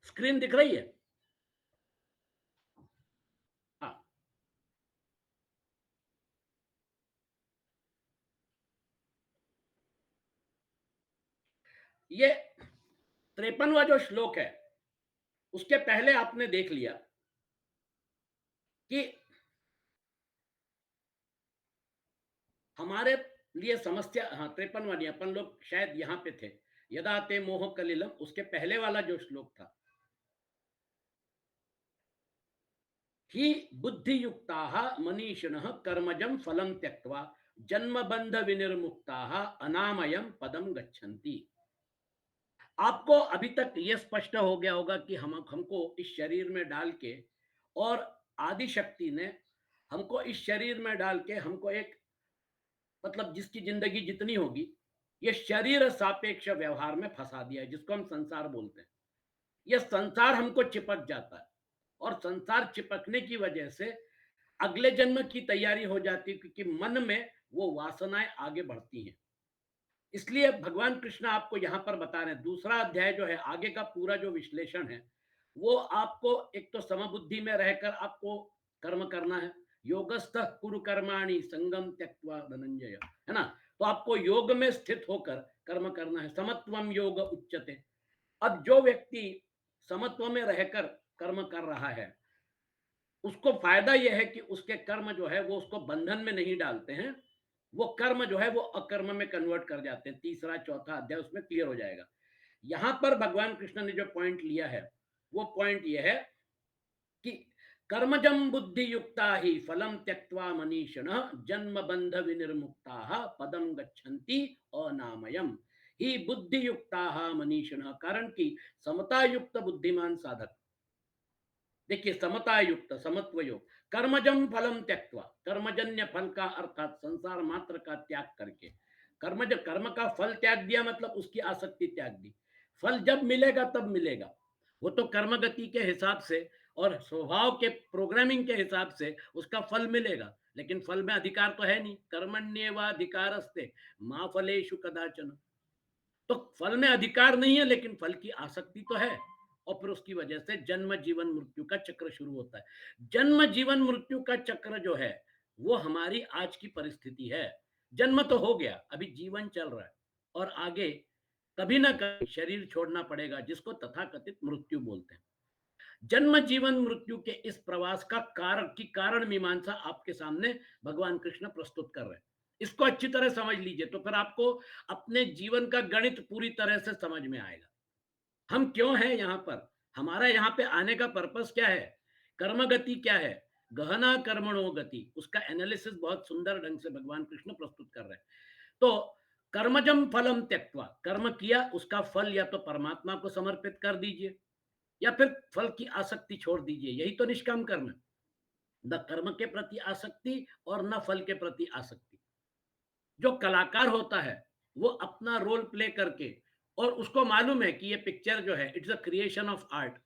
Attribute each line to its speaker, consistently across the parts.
Speaker 1: Screen दिख रही है? हाँ। ये 53वां जो श्लोक है, उसके पहले आपने देख लिया कि हमारे लिए समस्या, हाँ 53 वाली, अपन लोग शायद यहां पे थे। यदा ते मोह कलिलम, उसके पहले वाला जो श्लोक था, ही बुद्धियुक्ताः मनीषिणः कर्मजं फलं त्यक्त्वा जन्म बंध विनिर्मुक्ताः अनामयम पदम गच्छन्ति। आपको अभी तक ये स्पष्ट हो गया होगा कि हमको इस शरीर में डाल के, और आदि शक्ति ने हमको इस शरीर में डाल के हमको एक, मतलब जिसकी जिंदगी जितनी होगी, ये शरीर सापेक्ष व्यवहार में फंसा दिया है, जिसको हम संसार बोलते हैं। ये संसार हमको चिपक जाता है, और संसार चिपकने की वजह से अगले जन्म की तैयारी हो जाती है, क्योंकि मन में वो वासनाएं आगे बढ़ती हैं। इसलिए भगवान कृष्ण आपको यहां पर बता रहे हैं, दूसरा अध्याय जो है, आगे का पूरा जो विश्लेषण है, वो आपको एक तो समबुद्धि में रहकर आपको कर्म करना है। योगस्थ कुरु कर्माणि संगम त्यक्त्वा धनंजय, है ना? तो आपको योग में स्थित होकर कर्म करना है। समत्वम योग उच्चते। अब जो व्यक्ति समत्व में रहकर कर्म कर रहा है, उसको फायदा यह है कि उसके कर्म जो है वो उसको बंधन में नहीं डालते हैं। वो कर्म जो है वो अकर्म में कन्वर्ट कर जाते हैं। तीसरा चौथा अध्याय उसमें क्लियर हो जाएगा। यहां पर भगवान कृष्ण ने जो पॉइंट लिया है, वो पॉइंट यह है कि कर्मजम बुद्धि युक्ता ही फलम त्यक्त्वा मनीषिण जन्म बंध विनिर्मुक्ता पदम गच्छन्ति अनामयम। ही बुद्धि युक्ता मनीषिण, कारण की समता युक्त बुद्धिमान साधक, देखिए समता युक्त, समत्व योग, कर्मजम फलम त्यक्त्वा, कर्मजन्य फल का अर्थात संसार मात्र का त्याग करके, कर्मज कर्म का फल त्याग दिया, मतलब उसकी आसक्ति त्याग दी। फल जब मिलेगा तब मिलेगा, वो तो कर्म गति के हिसाब से और स्वभाव के प्रोग्रामिंग के हिसाब से उसका फल मिलेगा, लेकिन फल में अधिकार तो है नहीं। कर्मण्येवाधिकारस्ते मां फलेषु कदाचन। तो फल में अधिकार नहीं है, लेकिन फल की आसक्ति तो है, और फिर उसकी वजह से जन्म जीवन मृत्यु का चक्र शुरू होता है। जन्म जीवन मृत्यु का चक्र जो है, वो हमारी आज की परिस्थिति है। जन्म तो हो गया, अभी जीवन चल रहा है, और आगे कभी ना कभी शरीर छोड़ना पड़ेगा, जिसको तथाकथित मृत्यु बोलते हैं। जन्म जीवन मृत्यु के इस प्रवास का कारण मीमांसा आपके सामने भगवान कृष्ण प्रस्तुत कर रहे हैं। इसको अच्छी तरह समझ लीजिए, तो फिर आपको अपने जीवन का गणित पूरी तरह से समझ में आएगा। हम क्यों हैं यहाँ पर, हमारा यहाँ पे आने का पर्पस क्या है, कर्म गति क्या है, गहना कर्मणो गति, उसका एनालिसिस बहुत सुंदर ढंग से भगवान कृष्ण प्रस्तुत कर रहे हैं। तो कर्मजम फलम त्यक्त्वा, कर्म किया, उसका फल या तो परमात्मा को समर्पित कर दीजिए, या फिर फल की आसक्ति छोड़ दीजिए। यही तो निष्काम कर्म है, न कर्म के प्रति आसक्ति और न फल के प्रति आसक्ति। जो कलाकार होता है, वो अपना रोल प्ले करके, और उसको मालूम है कि ये पिक्चर जो है it's a creation of art,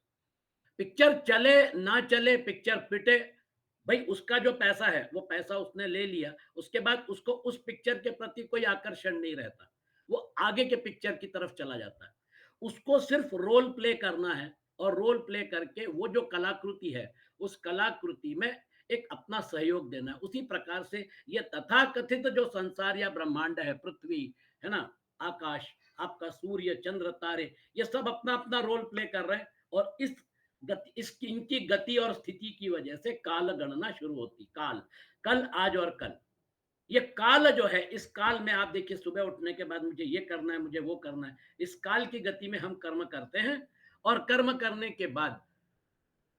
Speaker 1: picture चले ना चले, पिक्चर पिटे, भाई उसका जो पैसा है वो पैसा उसने ले लिया, उसके बाद उसको उस पिक्चर के प्रति कोई आकर्षण नहीं रहता, वो आगे के पिक्चर की तरफ चला जाता है। उसको सिर्फ रोल प्ले करना है, और रोल प्ले करके वो जो कलाकृति है, उस कलाकृति में एक अपना सहयोग देना है। उसी प्रकार से ये तथाकथित जो संसार या ब्रह्मांड है, पृथ्वी है ना, आकाश, आपका सूर्य चंद्र तारे, ये सब अपना अपना रोल प्ले कर रहे हैं, और इस गति, इसकी इनकी गति और स्थिति की वजह से काल गणना शुरू होती। काल, कल आज और कल, ये काल जो है, इस काल में आप देखिए, सुबह उठने के बाद मुझे ये करना है, मुझे वो करना है, इस काल की गति में हम कर्म करते हैं। और कर्म करने के बाद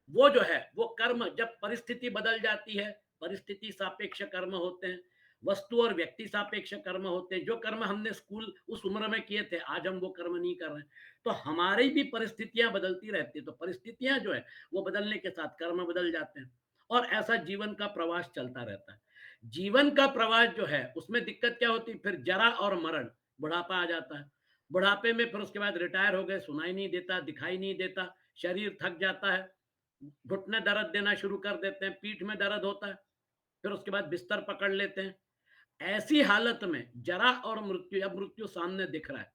Speaker 1: वो जो है, वो कर्म जब परिस्थिति बदल जाती है, परिस्थिति सापेक्ष कर्म होते हैं, वस्तु और व्यक्ति सापेक्ष कर्म होते हैं। जो कर्म हमने स्कूल उस उम्र में किए थे, आज हम वो कर्म नहीं कर रहे हैं, तो हमारी भी परिस्थितियां बदलती रहती है। तो परिस्थितियां जो है वो बदलने के साथ कर्म बदल जाते हैं, और ऐसा जीवन का प्रवास चलता रहता है। जीवन का प्रवास जो है, उसमें दिक्कत क्या होती है, फिर जरा और मरण, बुढ़ापा आ जाता है। बुढ़ापे में फिर उसके बाद रिटायर हो गए, सुनाई नहीं देता, दिखाई नहीं देता, शरीर थक जाता है, घुटने दर्द देना शुरू कर देते हैं, पीठ में दर्द होता है, फिर उसके बाद बिस्तर पकड़ लेते हैं। ऐसी हालत में जरा और मृत्यु, अब मृत्यु सामने दिख रहा है,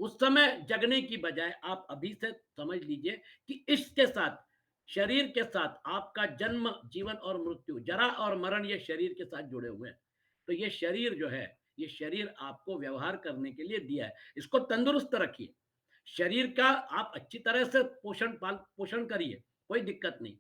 Speaker 1: उस समय जगने की बजाय आप अभी से समझ लीजिए कि इसके साथ, शरीर के साथ आपका जन्म, जीवन और मृत्यु, जरा और मरण ये शरीर के साथ जुड़े हुए हैं। तो ये शरीर जो है, ये शरीर आपको व्यवहार करने के लिए दिया है। इसको तंदुरुस्त रखिए। शरीर का आप अच्छी तरह से पोषण करिए, कोई दिक्कत नहीं।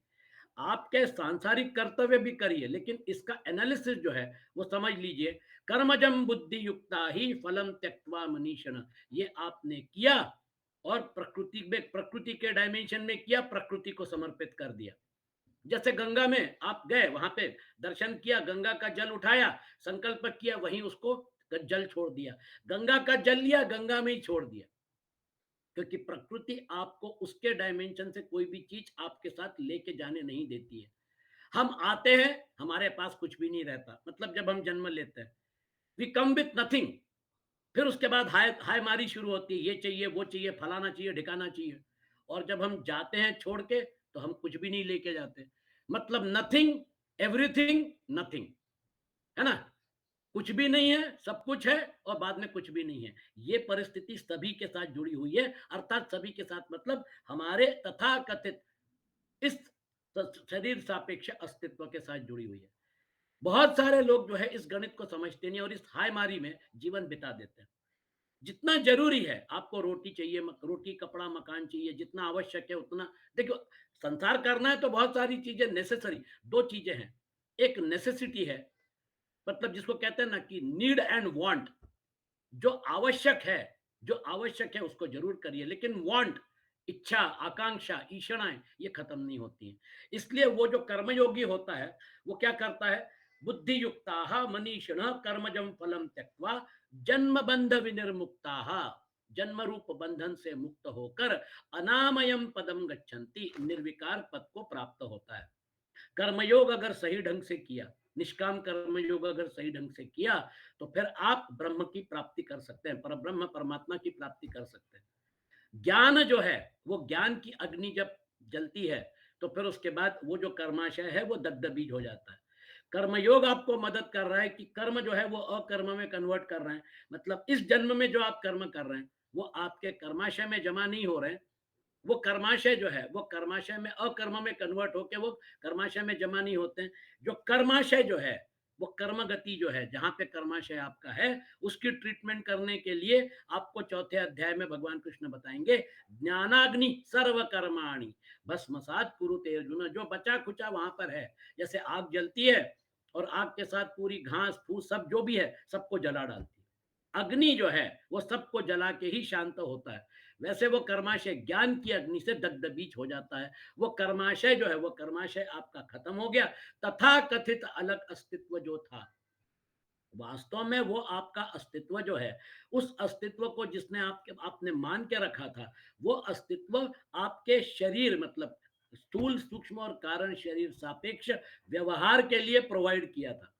Speaker 1: आपके सांसारिक कर्तव्य भी करिए, लेकिन इसका एनालिसिस जो है वो समझ लीजिए। कर्मजम बुद्धि युक्ता ही फलम त्यक्त्वा मनीषण, ये आपने किया और प्रकृति के डायमेंशन में किया, प्रकृति को समर्पित कर दिया। जैसे गंगा में आप गए, वहां पे दर्शन किया, गंगा का जल उठाया, संकल्प किया, वहीं उसको जल छोड़ दिया। गंगा का जल लिया, गंगा में ही छोड़ दिया। क्योंकि प्रकृति आपको उसके डायमेंशन से कोई भी चीज आपके साथ लेके जाने नहीं देती है। हम आते हैं, हमारे पास कुछ भी नहीं रहता, मतलब जब हम जन्म लेते हैं, वी कम विथ नथिंग। फिर उसके बाद हाय हाय मारी शुरू होती है, ये चाहिए, वो चाहिए, फलाना चाहिए, ढिकाना चाहिए। और जब हम जाते हैं छोड़ के, तो हम कुछ भी नहीं लेके जाते। मतलब नथिंग, एवरीथिंग, नथिंग, है ना? कुछ भी नहीं है, सब कुछ है, और बाद में कुछ भी नहीं है। ये परिस्थिति सभी के साथ जुड़ी हुई है, अर्थात सभी के साथ मतलब हमारे तथाकथित इस शरीर सापेक्ष अस्तित्व के साथ जुड़ी हुई है। बहुत सारे लोग जो है इस गणित को समझते नहीं और इस हायमारी में जीवन बिता देते हैं। जितना जरूरी है, आपको रोटी चाहिए, रोटी, कपड़ा, मकान चाहिए, जितना आवश्यक है उतना। देखो, संसार करना है तो बहुत सारी चीजें नेसेसरी, दो चीजें हैं। एक नेसेसिटी है, मतलब जिसको कहते हैं ना कि नीड एंड वांट। जो आवश्यक है, जो आवश्यक है उसको जरूर करिए, लेकिन वांट, इच्छा, आकांक्षा, ईषणाएं ये खत्म नहीं होती हैं। इसलिए वो जो कर्मयोगी होता है, वो क्या करता है? बुद्धि युक्ता मनीषिण कर्मजम फलम त्यक्त्वा जन्म बंध विनिर्मुक्ता, जन्म रूप बंधन से मुक्त होकर अनामयम पदम गच्छन्ति, निर्विकार पद को प्राप्त होता है। कर्मयोग अगर सही ढंग से किया, निष्काम कर्मयोग अगर सही ढंग से किया, तो फिर आप ब्रह्म की प्राप्ति कर सकते हैं, पर ब्रह्म परमात्मा की प्राप्ति कर सकते हैं। ज्ञान जो है, वो ज्ञान की अग्नि जब जलती है, तो फिर उसके बाद वो जो कर्माशय है वो दग्ध बीज हो जाता है। कर्मयोग आपको मदद कर रहा है कि कर्म जो है वो अकर्म में कन्वर्ट कर रहे हैं। मतलब इस जन्म में जो आप कर्म कर रहे हैं, वो आपके कर्माशय में जमा नहीं हो रहे हैं। वो कर्माशय जो है, वो कर्माशय में अकर्म में कन्वर्ट होके वो कर्माशय में जमा नहीं होते हैं। जो कर्माशय जो है, वो कर्म गति जो है, जहां पे कर्माशय आपका है, उसकी ट्रीटमेंट करने के लिए आपको चौथे अध्याय में भगवान कृष्ण बताएंगे, ज्ञानाग्नि सर्व कर्माणि भस्मसात कुरुते अर्जुन। जो बचा खुचा वहां पर है, जैसे आग जलती है और आग के साथ पूरी घास फूस सब जो भी है सबको जला डालती है। अग्नि जो है वो सबको जला के ही शांत होता है। वैसे वो कर्माशय ज्ञान की अग्नि से दग्ध बीज हो जाता है। वो कर्माशय जो है, वो कर्माशय आपका खत्म हो गया। तथा कथित अलग अस्तित्व जो था, वास्तव में वो आपका अस्तित्व जो है, उस अस्तित्व को जिसने आपने मान के रखा था, वो अस्तित्व आपके शरीर, मतलब स्थूल, सूक्ष्म और कारण शरीर सापेक्ष व्यवहार के लिए प्रोवाइड किया था।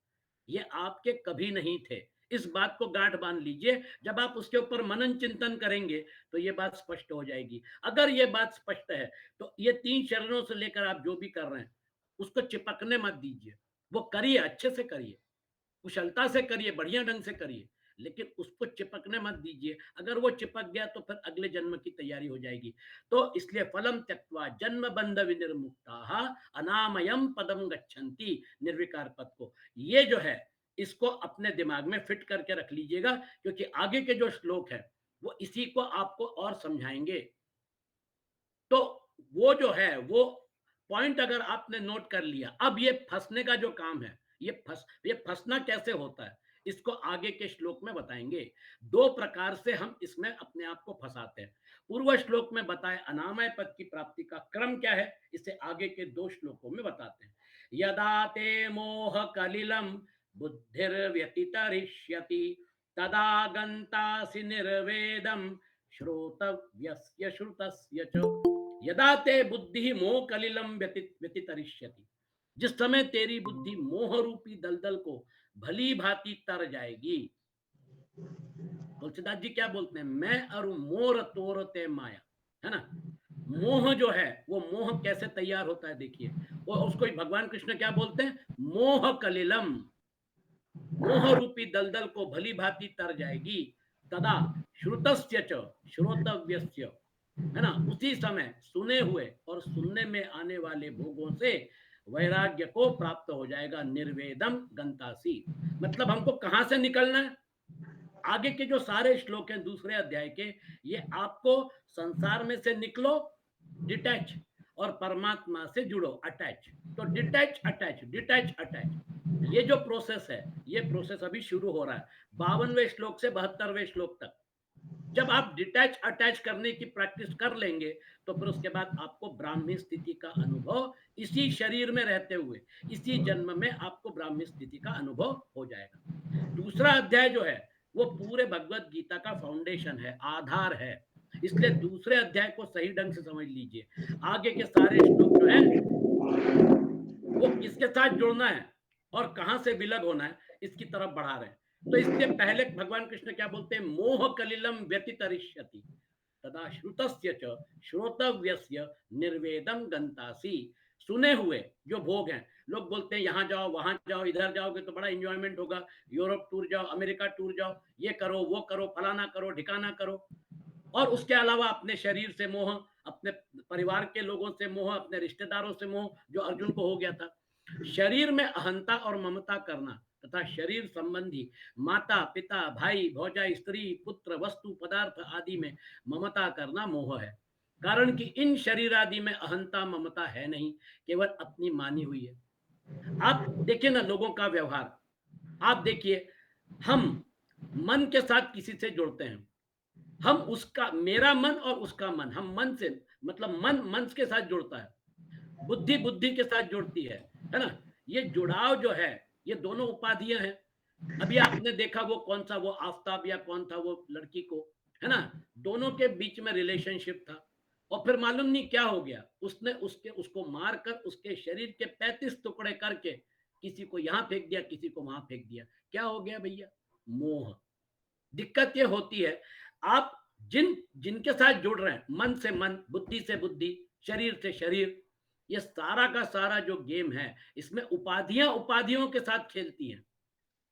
Speaker 1: ये आपके कभी नहीं थे। इस बात को गांठ बांध लीजिए। जब आप उसके ऊपर मनन चिंतन करेंगे, तो ये बात स्पष्ट हो जाएगी। अगर ये बात स्पष्ट है, तो ये 3 चरणों से लेकर आप जो भी कर रहे हैं, उसको चिपकने मत दीजिए। वो करिए, अच्छे से करिए, कुशलता से करिए, बढ़िया ढंग से करिए, लेकिन उसको चिपकने मत दीजिए। अगर वो चिपक गया, तो फिर अगले जन्म की तैयारी हो जाएगी। तो इसलिए फलम त्यक्त्वा जन्म बंध विनिर्मुक्ता अनामयम पदम गच्छन्ति, निर्विकार पद को, ये जो है, इसको अपने दिमाग में फिट करके रख लीजिएगा, क्योंकि आगे के जो श्लोक है वो इसी को आपको और समझाएंगे। तो वो जो है, वो पॉइंट अगर आपने नोट कर लिया, अब ये फंसने का जो काम है, ये फंसना कैसे होता है, इसको आगे के श्लोक में बताएंगे। 2 प्रकार से हम इसमें अपने आप को फंसाते हैं। पूर्व श्लोक में बताए अनामय पद की प्राप्ति का क्रम क्या है, इसे आगे के 2 श्लोकों में बताते हैं। यदा ते मोह कलिलम बुद्धिर्व्यतितरिष्यति तदा गन्तासि निर्वेदम श्रोतव्यस्य श्रुतस्य च। यदा ते बुद्धि मोह कलिलम व्यतितरिष्यति, जिस समय तेरी बुद्धि मोह रूपी दलदल को भली भांति तर जाएगी। तुलसीदास जी क्या बोलते हैं? मैं और मोर तोरते माया, है ना? मोह जो है, वो मोह कैसे तैयार होता है देखिए। वो उसको भगवान कृष्ण क्या बोलते हैं? मोह कलिलम, मोह रूपी दलदल को भली भांति तर जाएगी, तदा श्रुतस्य च श्रोतव्यस्य, है ना, उसी समय सुने हुए और सुनने में आने वाले भोगों से वैराग्य को प्राप्त हो जाएगा। निर्वेदम गंतासी, मतलब हमको कहां से निकलना है? आगे के जो सारे श्लोक हैं दूसरे अध्याय के, ये आपको संसार में से निकलो, डिटैच, और परमात्मा से जुड़ो, अटैच। तो डिटैच अटैच, डिटैच अटैच, ये जो प्रोसेस है, ये प्रोसेस अभी शुरू हो रहा है 52वें श्लोक से 72वें श्लोक तक। जब आप डिटैच अटैच करने की प्रैक्टिस कर लेंगे, तो फिर उसके बाद आपको ब्राह्मी स्थिति का अनुभव इसी शरीर में रहते हुए, इसी जन्म में आपको ब्राह्मी स्थिति का अनुभव हो जाएगा। दूसरा अध्याय जो है, वो पूरे भगवत गीता का फाउंडेशन है, आधार है। इसलिए दूसरे अध्याय को सही ढंग से समझ लीजिए। आगे के सारे श्लोक जो है, वो किसके साथ जुड़ना है और कहां से विलग होना है, इसकी तरफ बढ़ा रहे हैं। तो इसलिए पहले भगवान कृष्ण क्या बोलते हैं? मोह कलिलम व्यतितरिष्यति तदा श्रुतस्य च श्रोतव्यस्य निर्वेदम गंतासी। सुने हुए जो भोग हैं, लोग बोलते हैं यहां जाओ, वहां जाओ, इधर जाओगे तो बड़ा एंजॉयमेंट होगा, यूरोप टूर जाओ, अमेरिका टूर जाओ, ये करो, वो करो, फलाना करो, ढिकाना करो। और उसके अलावा अपने शरीर से मोह, अपने परिवार के लोगों से मोह, अपने रिश्तेदारों से मोह, जो अर्जुन को हो गया था। शरीर में अहंता और ममता करना तथा शरीर संबंधी माता, पिता, भाई, भौजा, स्त्री, पुत्र, वस्तु, पदार्थ आदि में ममता करना मोह है। कारण कि इन शरीर आदि में अहंता ममता है नहीं, केवल अपनी मानी हुई है। आप देखिए ना लोगों का व्यवहार, आप देखिए, हम मन के साथ किसी से जुड़ते हैं, हम उसका, मेरा मन और उसका मन, हम मन से, मतलब मन मन के साथ जुड़ता है, बुद्धि बुद्धि के साथ जुड़ती है ना? ये जुड़ाव जो है, ये दोनों उपाधियां हैं। अभी आपने देखा वो कौन सा, वो आफताब या कौन था वो लड़की को, है ना, दोनों के बीच में रिलेशनशिप था, और फिर मालूम नहीं क्या हो गया, उसने उसको मारकर उसके शरीर के 35 टुकड़े करके किसी को यहां फेंक दिया, किसी को वहां फेंक दिया। क्या हो गया भैया? मोह। दिक्कत ये होती है, आप जिनके साथ जुड़ रहे हैं, मन से मन, बुद्धि से बुद्धि, शरीर से शरीर, ये सारा का सारा जो गेम है, इसमें उपाधियां उपाधियों के साथ खेलती हैं।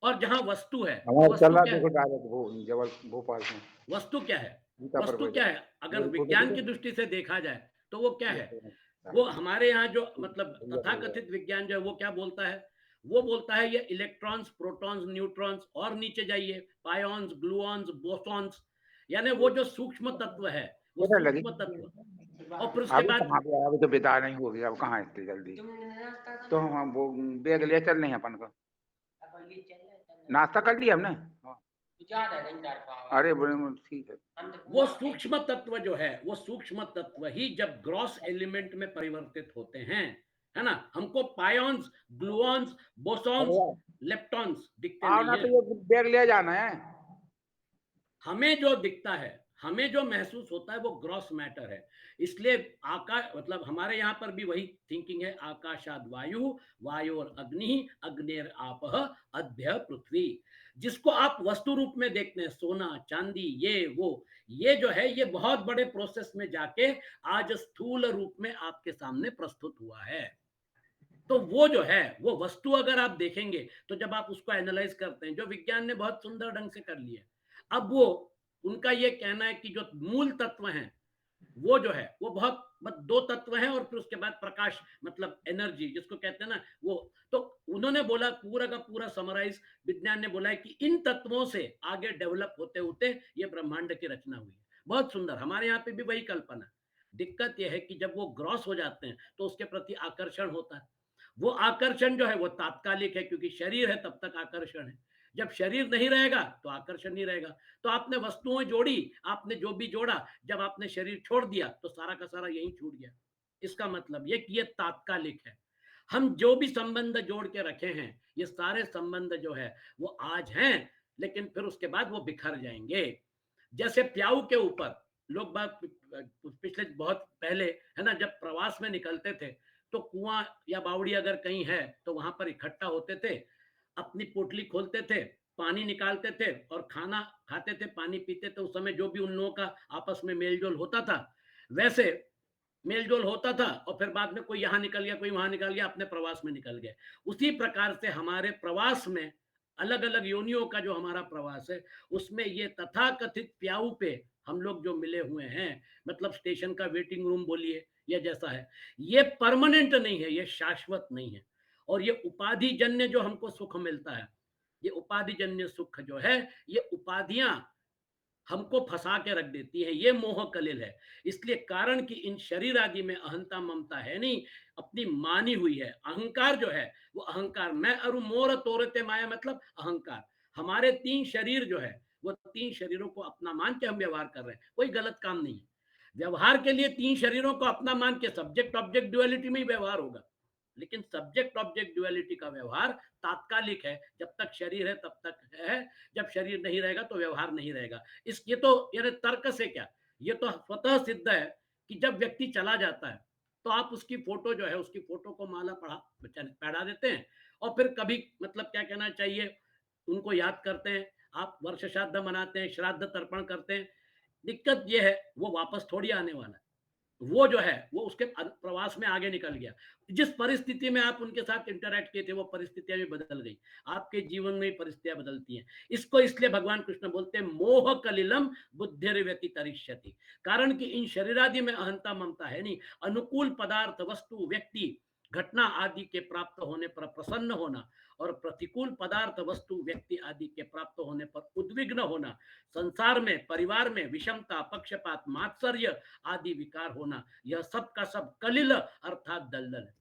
Speaker 1: और जहां वस्तु है, वो
Speaker 2: हमारा चल
Speaker 1: वस्तु
Speaker 2: रहा
Speaker 1: क्या
Speaker 2: देखो
Speaker 1: है?
Speaker 2: डायरेक्ट वो जबल भोपाल में
Speaker 1: वस्तु क्या है?
Speaker 2: गीता पर
Speaker 1: वस्तु
Speaker 2: बैठे
Speaker 1: क्या है? अगर
Speaker 2: ये फोटो
Speaker 1: विज्ञान
Speaker 2: देखो
Speaker 1: की दृष्टि से देखा जाए तो वो क्या है?
Speaker 2: ना।
Speaker 1: वो हमारे यहाँ जो मतलब
Speaker 2: भैया भैया
Speaker 1: तथाकथित विज्ञान जो है, वो क्या बोलता है? वो बोलता है ये इलेक्ट्रॉन्स, प्रोटॉन्स, न्यूट्रॉन्स, और नीचे जाइए, पायॉन्स, ग्लूऑन्स, बोसॉन्स, यानी वो जो सूक्ष्म तत्व है, वो
Speaker 2: किधर लगी
Speaker 1: सूक्ष्म तत्व। और फिर उसके
Speaker 2: अभी
Speaker 1: बाद
Speaker 2: कहाँ पे आया? अभी तो बेदार नहीं होगी, अब कहाँ इतनी जल्दी। तो हम वो बैग ले चल रहे हैं अपन को। नाश्ता कर लिया हमने। हाँ। अरे ठीक है।
Speaker 1: वो सूक्ष्म तत्व जो है, वो सूक्ष्म तत्व ही जब ग्रॉस एलिमेंट में परिवर्तित होते हैं, है ना, हमको पायॉन्स, ग्लूऑन्स,
Speaker 2: अरे
Speaker 1: बोसॉन्स,
Speaker 2: यार
Speaker 1: लेप्टॉन्स दिखते
Speaker 2: आओ
Speaker 1: नहीं
Speaker 2: ना,
Speaker 1: है।
Speaker 2: तो ये बैग ले जाना है।
Speaker 1: हमें जो दिखता है, हमें जो महसूस होता है, वो ग्रॉस मैटर है। इसलिए आकाश, मतलब हमारे यहाँ पर भी वही थिंकिंग है, आकाशाद वायु, वायोर अग्नि, अग्नेर आपः, अद्य पृथ्वी। जिसको आप वस्तु रूप में देखते हैं, सोना, चांदी, ये जो है, ये बहुत बड़े प्रोसेस में जाके आज स्थूल रूप में आपके सामने प्रस्तुत हुआ है। तो वो जो है, वो वस्तु अगर आप देखेंगे, तो जब आप उसको एनालाइज करते हैं, जो विज्ञान ने बहुत सुंदर ढंग से कर लिया, अब वो, उनका ये कहना है कि जो मूल तत्व हैं, वो जो है, वो बहुत बस दो तत्व हैं, और फिर उसके बाद प्रकाश, मतलब एनर्जी जिसको कहते हैं ना, वो। तो उन्होंने बोला, पूरा का पूरा समराइज विज्ञान ने बोला है कि इन तत्वों से आगे डेवलप होते होते ये ब्रह्मांड की रचना हुई है। बहुत सुंदर, हमारे यहाँ पे भी वही कल्पना है। दिक्कत यह है कि जब वो ग्रॉस हो जाते हैं, तो उसके प्रति आकर्षण होता है। वो आकर्षण जो है, वो तात्कालिक है, क्योंकि शरीर है तब तक आकर्षण है। जब शरीर नहीं रहेगा तो आकर्षण नहीं रहेगा। तो आपने वस्तुएं जोड़ी, आपने जो भी जोड़ा, जब आपने शरीर छोड़ दिया तो सारा का सारा यही छूट गया। इसका मतलब ये कि ये तात्कालिक है। हम जो भी संबंध जोड़ के रखे हैं, ये सारे संबंध जो है, वो आज हैं, लेकिन फिर उसके बाद वो बिखर जाएंगे। जैसे प्याऊ के ऊपर लोग बात, पिछले बहुत पहले, है ना, जब प्रवास में निकलते थे, तो कुआं या बावड़ी अगर कहीं है, तो वहां पर इकट्ठा होते थे, अपनी पोटली खोलते थे, पानी निकालते थे और खाना खाते थे, पानी पीते थे। उस समय जो भी उन लोगों का आपस में मेलजोल होता था, वैसे मेलजोल होता था, और फिर बाद में कोई यहाँ निकल गया, कोई वहां निकल गया, अपने प्रवास में निकल गए। उसी प्रकार से हमारे प्रवास में अलग अलग योनियों का जो हमारा प्रवास है, उसमें ये तथाकथित प्याऊ पे हम लोग जो मिले हुए हैं, मतलब स्टेशन का वेटिंग रूम बोलिए या जैसा है, ये परमानेंट नहीं है, ये शाश्वत नहीं है। और ये उपाधि जन्य जो हमको सुख मिलता है, ये उपाधि जन्य सुख जो है, ये उपाधियां हमको फंसा के रख देती है, ये मोह कलिल है। इसलिए कारण कि इन शरीर आदि में अहंता ममता है नहीं, अपनी मानी हुई है। अहंकार जो है वो अहंकार, मैं अरु मोर तोरते माया, मतलब अहंकार। हमारे तीन शरीर जो है वो तीन शरीरों को अपना मान के हम व्यवहार कर रहे हैं, कोई गलत काम नहीं है। व्यवहार के लिए तीन शरीरों को अपना मान के सब्जेक्ट ऑब्जेक्ट ड्युअलिटी में ही व्यवहार होगा, लेकिन सब्जेक्ट ऑब्जेक्ट ड्युअलिटी का व्यवहार तात्कालिक है, जब तक शरीर है तब तक है, जब शरीर नहीं रहेगा तो व्यवहार नहीं रहेगा। इस ये तो यानी तर्क से क्या, ये तो स्वतः सिद्ध है कि जब व्यक्ति चला जाता है तो आप उसकी फोटो जो है, उसकी फोटो को माला पढ़ा देते हैं, और फिर कभी मतलब क्या कहना चाहिए, उनको याद करते हैं, आप वर्ष श्राद्ध मनाते हैं, श्राद्ध तर्पण करते हैं। दिक्कत ये है वो वापस थोड़ी आने वाला है, वो जो है वो उसके प्रवास में आगे निकल गया। जिस परिस्थिति में आप उनके साथ इंटरैक्ट किए थे वो परिस्थितियां भी बदल गई, आपके जीवन में परिस्थितियां बदलती हैं। इसको इसलिए भगवान कृष्ण बोलते हैं मोह कलिलम बुद्धिर्व्यतितरिष्यति। कारण कि इन शरीरादि में अहंता ममता है नहीं। अनुकूल पदार्थ वस्तु व्यक्ति घटना आदि के प्राप्त होने पर प्रसन्न होना, और प्रतिकूल पदार्थ वस्तु व्यक्ति आदि के प्राप्त होने पर उद्विग्न होना, संसार में परिवार में विषमता पक्षपात मात्सर्य आदि विकार होना, यह सब का सब कलिल अर्थात दलदल है।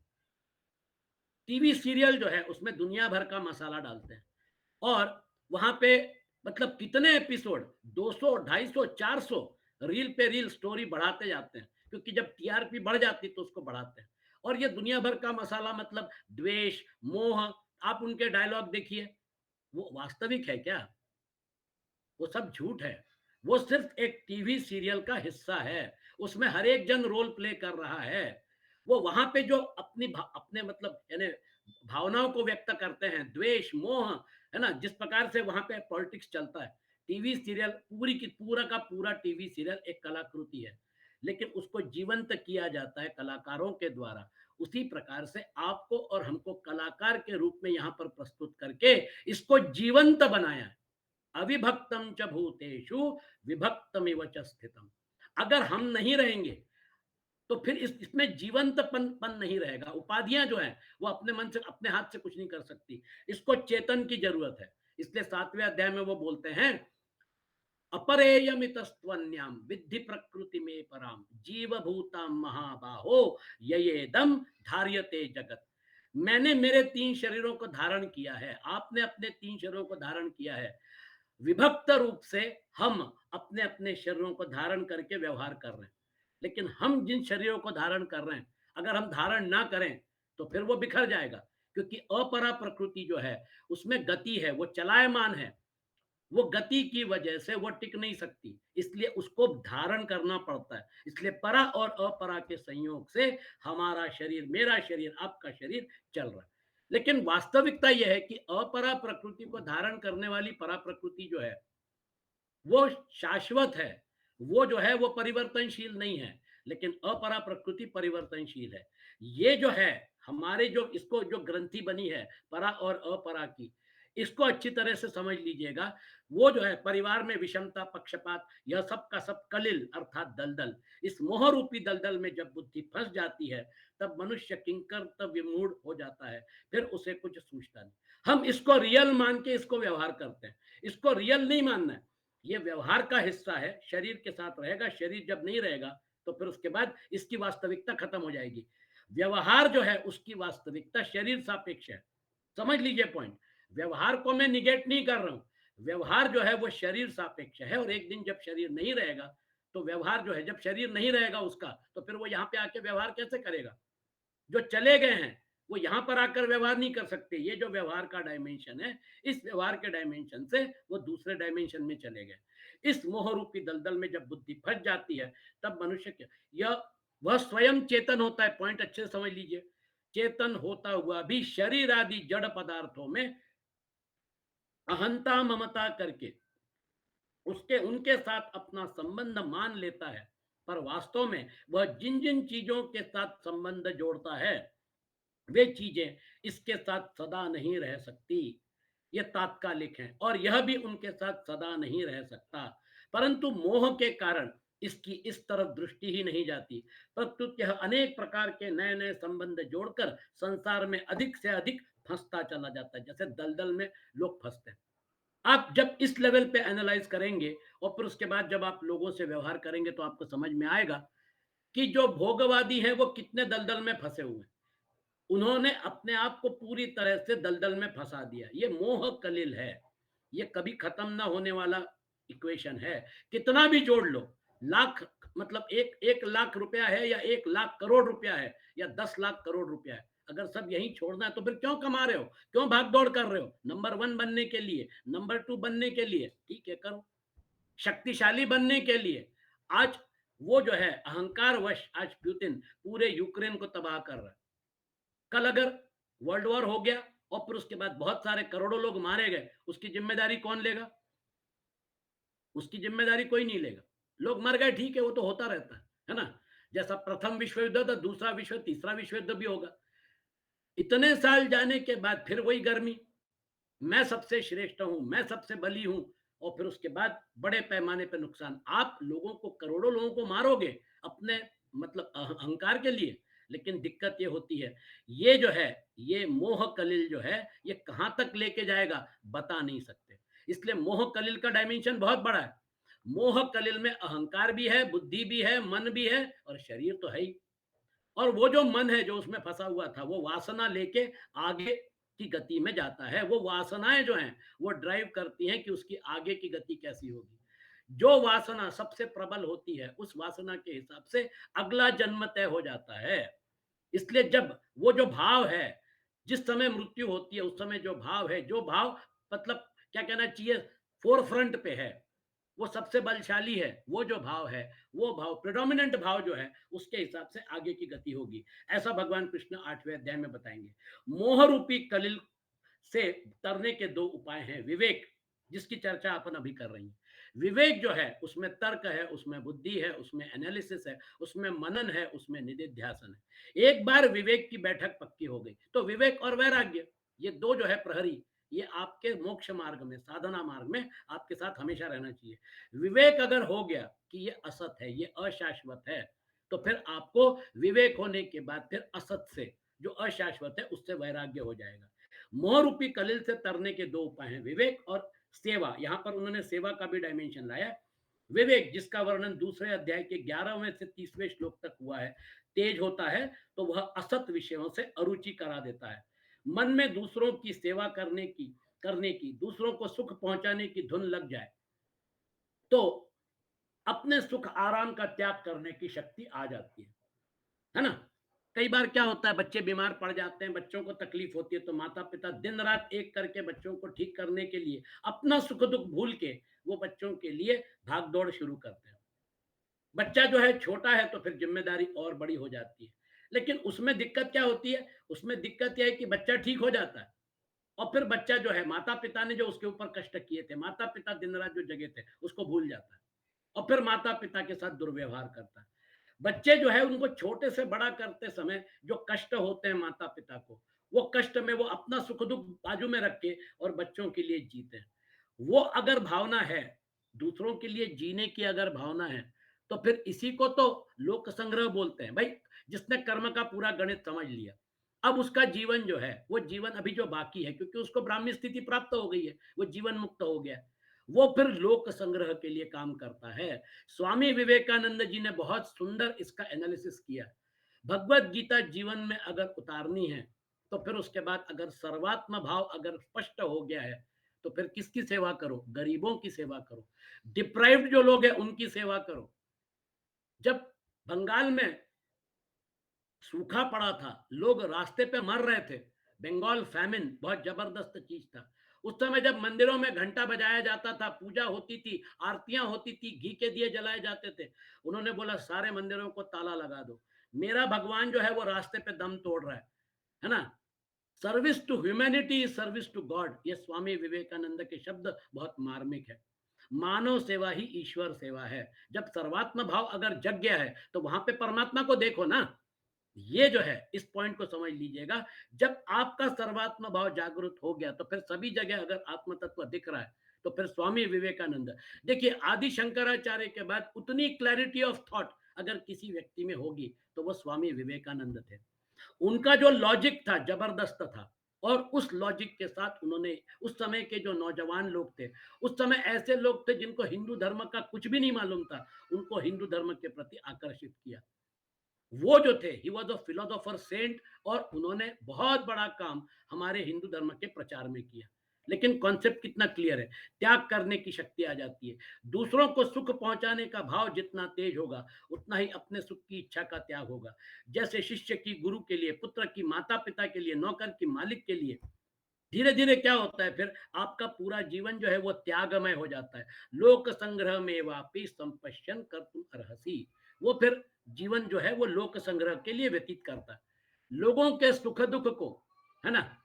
Speaker 1: टीवी सीरियल जो है उसमें दुनिया भर का मसाला डालते हैं, और वहां पे मतलब कितने एपिसोड, 200 250 400 रील पे रील स्टोरी बढ़ाते जाते हैं, क्योंकि जब टीआरपी बढ़ जाती तो उसको बढ़ाते हैं। और ये दुनिया भर का मसाला मतलब द्वेष मोह, आप उनके डायलॉग देखिए, वो वास्तविक है क्या? वो सब झूठ है। वो सिर्फ एक टीवी सीरियल का हिस्सा है, उसमें हर एक जन रोल प्ले कर रहा है। वो वहां पे जो अपने मतलब यानी भावनाओं को व्यक्त करते हैं, द्वेष मोह, है ना, जिस प्रकार से वहां पे पॉलिटिक्स चलता है। टीवी सीरियल पूरी की पूरा का पूरा टीवी सीरियल एक कलाकृति है, लेकिन उसको जीवंत किया जाता है कलाकारों के द्वारा। उसी प्रकार से आपको और हमको कलाकार के रूप में यहाँ पर प्रस्तुत करके इसको जीवंत बनाया है। अविभक्तम च भूतेषु विभक्तमिव च स्थितम। अगर हम नहीं रहेंगे तो फिर इसमें जीवंतपन नहीं रहेगा। उपाधियां जो है वो अपने मन से अपने हाथ से कुछ नहीं कर सकती, इसको चेतन की जरूरत है। इसलिए 7वें अध्याय में वो बोलते हैं अपरेयमितस्त्वन्याम विद्धि प्रकृति में पराम जीव भूताम महाबाहो ययेदम धार्यते जगत। मैंने मेरे तीन शरीरों को धारण किया है, आपने अपने तीन शरीरों को धारण किया है। विभक्त रूप से हम अपने अपने शरीरों को धारण करके व्यवहार कर रहे हैं, लेकिन हम जिन शरीरों को धारण कर रहे हैं, अगर हम धारण ना करें तो फिर वो बिखर जाएगा, क्योंकि अपरा प्रकृति जो है उसमें गति है, वो चलायमान है, वो गति की वजह से वो टिक नहीं सकती, इसलिए उसको धारण करना पड़ता है। इसलिए परा और अपरा के संयोग से हमारा शरीर, मेरा शरीर, आपका शरीर चल रहा है। लेकिन वास्तविकता यह है कि अपरा प्रकृति को धारण करने वाली परा प्रकृति जो है वो शाश्वत है, वो जो है वो परिवर्तनशील नहीं है, लेकिन अपरा प्रकृति परिवर्तनशील है। ये जो है हमारे जो इसको जो ग्रंथि बनी है परा और अपरा की, इसको अच्छी तरह से समझ लीजिएगा। वो जो है परिवार में विषमता पक्षपात, यह सब का सब कलिल अर्थात दलदल। इस मोह रूपी दलदल में जब बुद्धि फंस जाती है तब मनुष्य किंकर्तव्य मूढ़ हो जाता है, फिर उसे कुछ सूझता नहीं। हम इसको रियल मान के इसको व्यवहार करते हैं, इसको रियल नहीं मानना है। ये व्यवहार का हिस्सा है, शरीर के साथ रहेगा, शरीर जब नहीं रहेगा तो फिर उसके बाद इसकी वास्तविकता खत्म हो जाएगी। व्यवहार जो है उसकी वास्तविकता शरीर सापेक्ष है, समझ लीजिए पॉइंट। व्यवहार को मैं निगेट नहीं कर रहा हूं, व्यवहार जो है वो शरीर सापेक्ष है, और एक दिन जब शरीर नहीं रहेगा तो व्यवहार जो है, जब शरीर नहीं रहेगा उसका, तो फिर वो यहाँ पे आके व्यवहार कैसे करेगा? जो चले गए हैं वो यहां पर आकर व्यवहार नहीं कर सकते। ये जो व्यवहार का डायमेंशन है, इस व्यवहार के डायमेंशन से वो दूसरे डायमेंशन में चले गए। इस मोह रूपी दलदल में जब बुद्धि फंस जाती है तब मनुष्य क्या, यह वह स्वयं चेतन होता है। पॉइंट अच्छे से समझ लीजिए। चेतन होता हुआ भी शरीर आदि जड़ पदार्थों में अहंता ममता करके उसके उनके साथ अपना संबंध मान लेता है, पर वास्तव में वह जिन जिन चीजों के साथ संबंध जोड़ता है वे चीजें इसके साथ सदा नहीं रह सकती। ये तात्कालिक है और यह भी उनके साथ सदा नहीं रह सकता, परंतु मोह के कारण इसकी इस तरफ दृष्टि ही नहीं जाती। प्रत्युत यह अनेक प्रकार के नए नए संबंध जोड़कर संसार में अधिक से अधिक फंसता चला जाता है, जैसे दलदल में लोग फंसते हैं। आप जब इस लेवल पे एनालाइज करेंगे और फिर उसके बाद जब आप लोगों से व्यवहार करेंगे तो आपको समझ में आएगा कि जो भोगवादी हैं वो कितने दलदल में फंसे हुए हैं। उन्होंने अपने आप को पूरी तरह से दलदल में फंसा दिया। ये मोह कलिल है, ये कभी खत्म ना होने वाला इक्वेशन है। कितना भी जोड़ लो, लाख मतलब एक 1 लाख रुपया है या 1 लाख करोड़ रुपया है या 10 लाख करोड़ रुपया है, अगर सब यही छोड़ना है तो फिर क्यों कमा रहे हो, क्यों भाग दौड़ कर रहे हो? नंबर 1 बनने के लिए, नंबर 2 बनने के लिए, ठीक है करो। शक्तिशाली बनने के लिए। आज वो जो है अहंकार वश आज पुतिन पूरे यूक्रेन को तबाह कर रहा है। कल अगर वर्ल्ड वॉर हो गया और फिर उसके बाद बहुत सारे करोड़ों लोग मारे गए, उसकी जिम्मेदारी कौन लेगा? उसकी जिम्मेदारी कोई नहीं लेगा। लोग मर गए, ठीक है, वो तो होता रहता है ना? जैसा प्रथम विश्व युद्ध था, दूसरा विश्व, तीसरा विश्व युद्ध भी होगा। इतने साल जाने के बाद फिर वही गर्मी, मैं सबसे श्रेष्ठ हूं, मैं सबसे बली हूं, और फिर उसके बाद बड़े पैमाने पर नुकसान। आप लोगों को, करोड़ों लोगों को मारोगे अपने मतलब अहंकार के लिए, लेकिन दिक्कत ये होती है, ये जो है, ये मोह कलिल जो है, ये कहां तक लेके जाएगा बता नहीं सकते। इसलिए मोह कलिल का डायमेंशन बहुत बड़ा है। मोह कलिल में अहंकार भी है, बुद्धि भी है, मन भी है और शरीर तो है ही। और वो जो मन है जो उसमें फंसा हुआ था, वो वासना लेके आगे की गति में जाता है। वो वासनाएं जो हैं वो ड्राइव करती हैं कि उसकी आगे की गति कैसी होगी। जो वासना सबसे प्रबल होती है, उस वासना के हिसाब से अगला जन्म तय हो जाता है। इसलिए जब वो जो भाव है, जिस समय मृत्यु होती है उस समय जो भाव है, जो भाव मतलब क्या कहना चाहिए, फोर फ्रंट पे है, वो सबसे बलशाली है, वो जो भाव है, वो भाव प्रेडोमिनेंट भाव जो है, उसके हिसाब से आगे की गति होगी। ऐसा भगवान कृष्ण 8वें अध्याय में बताएंगे। मोह रूपी कलिल से तरने के 2 उपाय हैं। विवेक, जिसकी चर्चा अपन अभी कर रही हैं। विवेक जो है उसमें तर्क है, उसमें बुद्धि है, उसमें एनालिसिस है, उसमें मनन है, उसमें निधिध्यासन है। एक बार विवेक की बैठक पक्की हो गई तो विवेक और वैराग्य, ये 2 जो है प्रहरी, ये आपके मोक्ष मार्ग में, साधना मार्ग में आपके साथ हमेशा रहना चाहिए। विवेक अगर हो गया कि ये असत है, ये अशाश्वत है, तो फिर आपको विवेक होने के बाद फिर असत से, जो अशाश्वत है, उससे वैराग्य हो जाएगा। मोह रूपी कलिल से तरने के 2 उपाय हैं, विवेक और सेवा। यहां पर उन्होंने सेवा का भी डायमेंशन लाया। विवेक, जिसका वर्णन दूसरे अध्याय के 11वें से 30वें श्लोक तक हुआ है, तेज होता है तो वह असत विषयों से अरुचि करा देता है। मन में दूसरों की सेवा करने की, दूसरों को सुख पहुंचाने की धुन लग जाए तो अपने सुख आराम का त्याग करने की शक्ति आ जाती है ना? कई बार क्या होता है, बच्चे बीमार पड़ जाते हैं, बच्चों को तकलीफ होती है, तो माता पिता दिन रात एक करके बच्चों को ठीक करने के लिए अपना सुख दुख भूल के वो बच्चों के लिए भाग दौड़ शुरू करते हैं। बच्चा जो है छोटा है तो फिर जिम्मेदारी और बड़ी हो जाती है, लेकिन उसमें दिक्कत क्या होती है, उसमें दिक्कत यह है कि बच्चा ठीक हो जाता है और फिर बच्चा जो है, माता पिता ने जो उसके ऊपर कष्ट किए थे, माता पिता दिन रात जो जगे थे, उसको भूल जाता है और फिर माता पिता के साथ दुर्व्यवहार करता है। बच्चे जो है उनको छोटे से बड़ा करते समय जो कष्ट होते हैं माता पिता को, वो कष्ट में वो अपना सुख दुख बाजू में रख के और बच्चों के लिए जीते हैं। वो अगर भावना है, दूसरों के लिए जीने की अगर भावना है, तो फिर इसी को तो लोक संग्रह बोलते हैं भाई। जिसने कर्म का पूरा गणित समझ लिया, अब उसका जीवन जो है, वो जीवन अभी जो बाकी है, क्योंकि उसको ब्राह्मी स्थिति प्राप्त हो गई है, वो जीवन मुक्त हो गया, वो फिर लोक संग्रह के लिए काम करता है। स्वामी विवेकानंद जी ने बहुत सुंदर इसका एनालिसिस किया। भगवत गीता जीवन में अगर उतारनी है तो फिर उसके बाद अगर सर्वात्म भाव अगर स्पष्ट हो गया है, तो फिर किसकी सेवा करो? गरीबों की सेवा करो, डिप्राइव्ड जो लोग हैं उनकी सेवा करो। जब बंगाल में सूखा पड़ा था, लोग रास्ते पे मर रहे थे, बंगाल फैमिन बहुत जबरदस्त चीज था। उस समय जब मंदिरों में घंटा बजाया जाता था, पूजा होती थी, आरतियां होती थी, घी के दिए जलाए जाते थे, उन्होंने बोला सारे मंदिरों को ताला लगा दो, मेरा भगवान जो है वो रास्ते पे दम तोड़ रहा है ना? Service to humanity is service to God, ये स्वामी विवेकानंद के शब्द बहुत मार्मिक है। मानव सेवा ही ईश्वर सेवा है। जब सर्वात्म भाव अगर जग गया है तो वहां पे परमात्मा को देखो ना। ये जो है इस पॉइंट को समझ लीजिएगा। जब आपका सर्वात्म भाव जागृत हो गया तो फिर सभी जगह अगर आत्म तत्व दिख रहा है तो फिर स्वामी विवेकानंद, देखिए आदि शंकराचार्य के बाद उतनी क्लैरिटी ऑफ थॉट अगर किसी व्यक्ति में होगी तो वो स्वामी विवेकानंद थे। उनका जो लॉजिक था जबरदस्त था, और उस लॉजिक के साथ उन्होंने उस समय के जो नौजवान लोग थे, उस समय ऐसे लोग थे जिनको हिंदू धर्म का कुछ भी नहीं मालूम था, उनको हिंदू धर्म के प्रति आकर्षित किया। वो जो थे he was a philosopher saint, और उन्होंने बहुत बड़ा काम हमारे हिंदू धर्म के प्रचार में किया। लेकिन कॉन्सेप्ट कितना क्लियर है, त्याग करने की शक्ति आ जाती है। दूसरों को सुख पहुंचाने का भाव जितना तेज होगा उतना ही अपने सुख की इच्छा का त्याग होगा। जैसे शिष्य की गुरु के लिए, पुत्र की माता पिता के लिए, नौकर की मालिक के लिए, धीरे धीरे क्या होता है फिर आपका पूरा जीवन जो है वो त्यागमय हो जाता है। लोक संग्रह में वापी संपश्यन कर तुम अर्हसी, वो फिर जीवन जो है वो लोक संग्रह के लिए व्यतीत करता है, लोगों के सुख दुख को, है ना।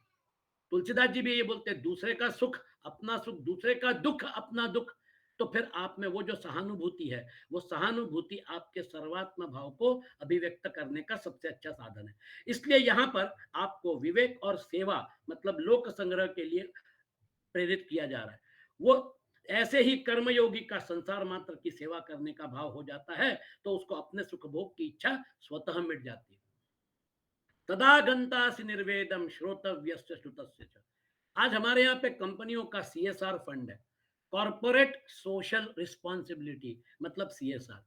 Speaker 1: तुलसीदास जी भी ये बोलते हैं, दूसरे का सुख अपना सुख, दूसरे का दुख अपना दुख। तो फिर आप में वो जो सहानुभूति है, वो सहानुभूति आपके सर्वात्म भाव को अभिव्यक्त करने का सबसे अच्छा साधन है। इसलिए यहाँ पर आपको विवेक और सेवा मतलब लोक संग्रह के लिए प्रेरित किया जा रहा है। वो ऐसे ही कर्मयोगी का संसार मात्र की सेवा करने का भाव हो जाता है तो उसको अपने सुख भोग की इच्छा स्वतः मिट जाती है। तदा गंतासि निर्वेदम श्रोतव्यस्य श्रुतस्य च। आज हमारे यहाँ पे कंपनियों का सीएसआर फंड है, कॉर्पोरेट सोशल रिस्पॉन्सिबिलिटी, मतलब सीएसआर।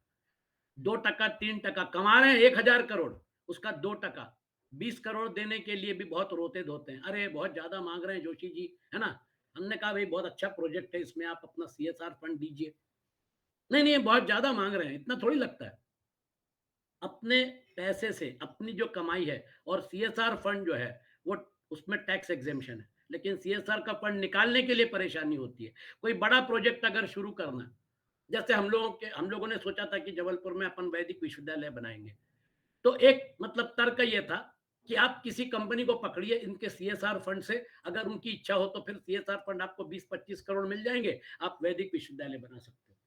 Speaker 1: 2% 3% कमा रहे हैं 1,000 करोड़, उसका 2%, 20 करोड़ देने के लिए भी बहुत रोते धोते हैं, अरे बहुत ज्यादा मांग रहे हैं जोशी जी, है ना। हमने कहा भाई बहुत अच्छा प्रोजेक्ट है, इसमें आप अपना सीएसआर फंड दीजिए। नहीं नहीं, बहुत ज्यादा मांग रहे हैं, इतना थोड़ी लगता है। अपने पैसे से अपनी जो कमाई है, और सीएसआर फंड जो है वो उसमें टैक्स एग्जेम्पशन है, लेकिन सीएसआर का फंड निकालने के लिए परेशानी होती है। कोई बड़ा प्रोजेक्ट अगर शुरू करना है, जैसे हम लोगों ने सोचा था कि जबलपुर में अपन वैदिक विश्वविद्यालय बनाएंगे, तो एक मतलब तर्क ये था कि आप किसी कंपनी को पकड़िए इनके सीएसआर फंड से, अगर उनकी इच्छा हो तो फिर सीएसआर फंड आपको 20-25 करोड़ मिल जाएंगे, आप वैदिक विश्वविद्यालय बना सकते हो।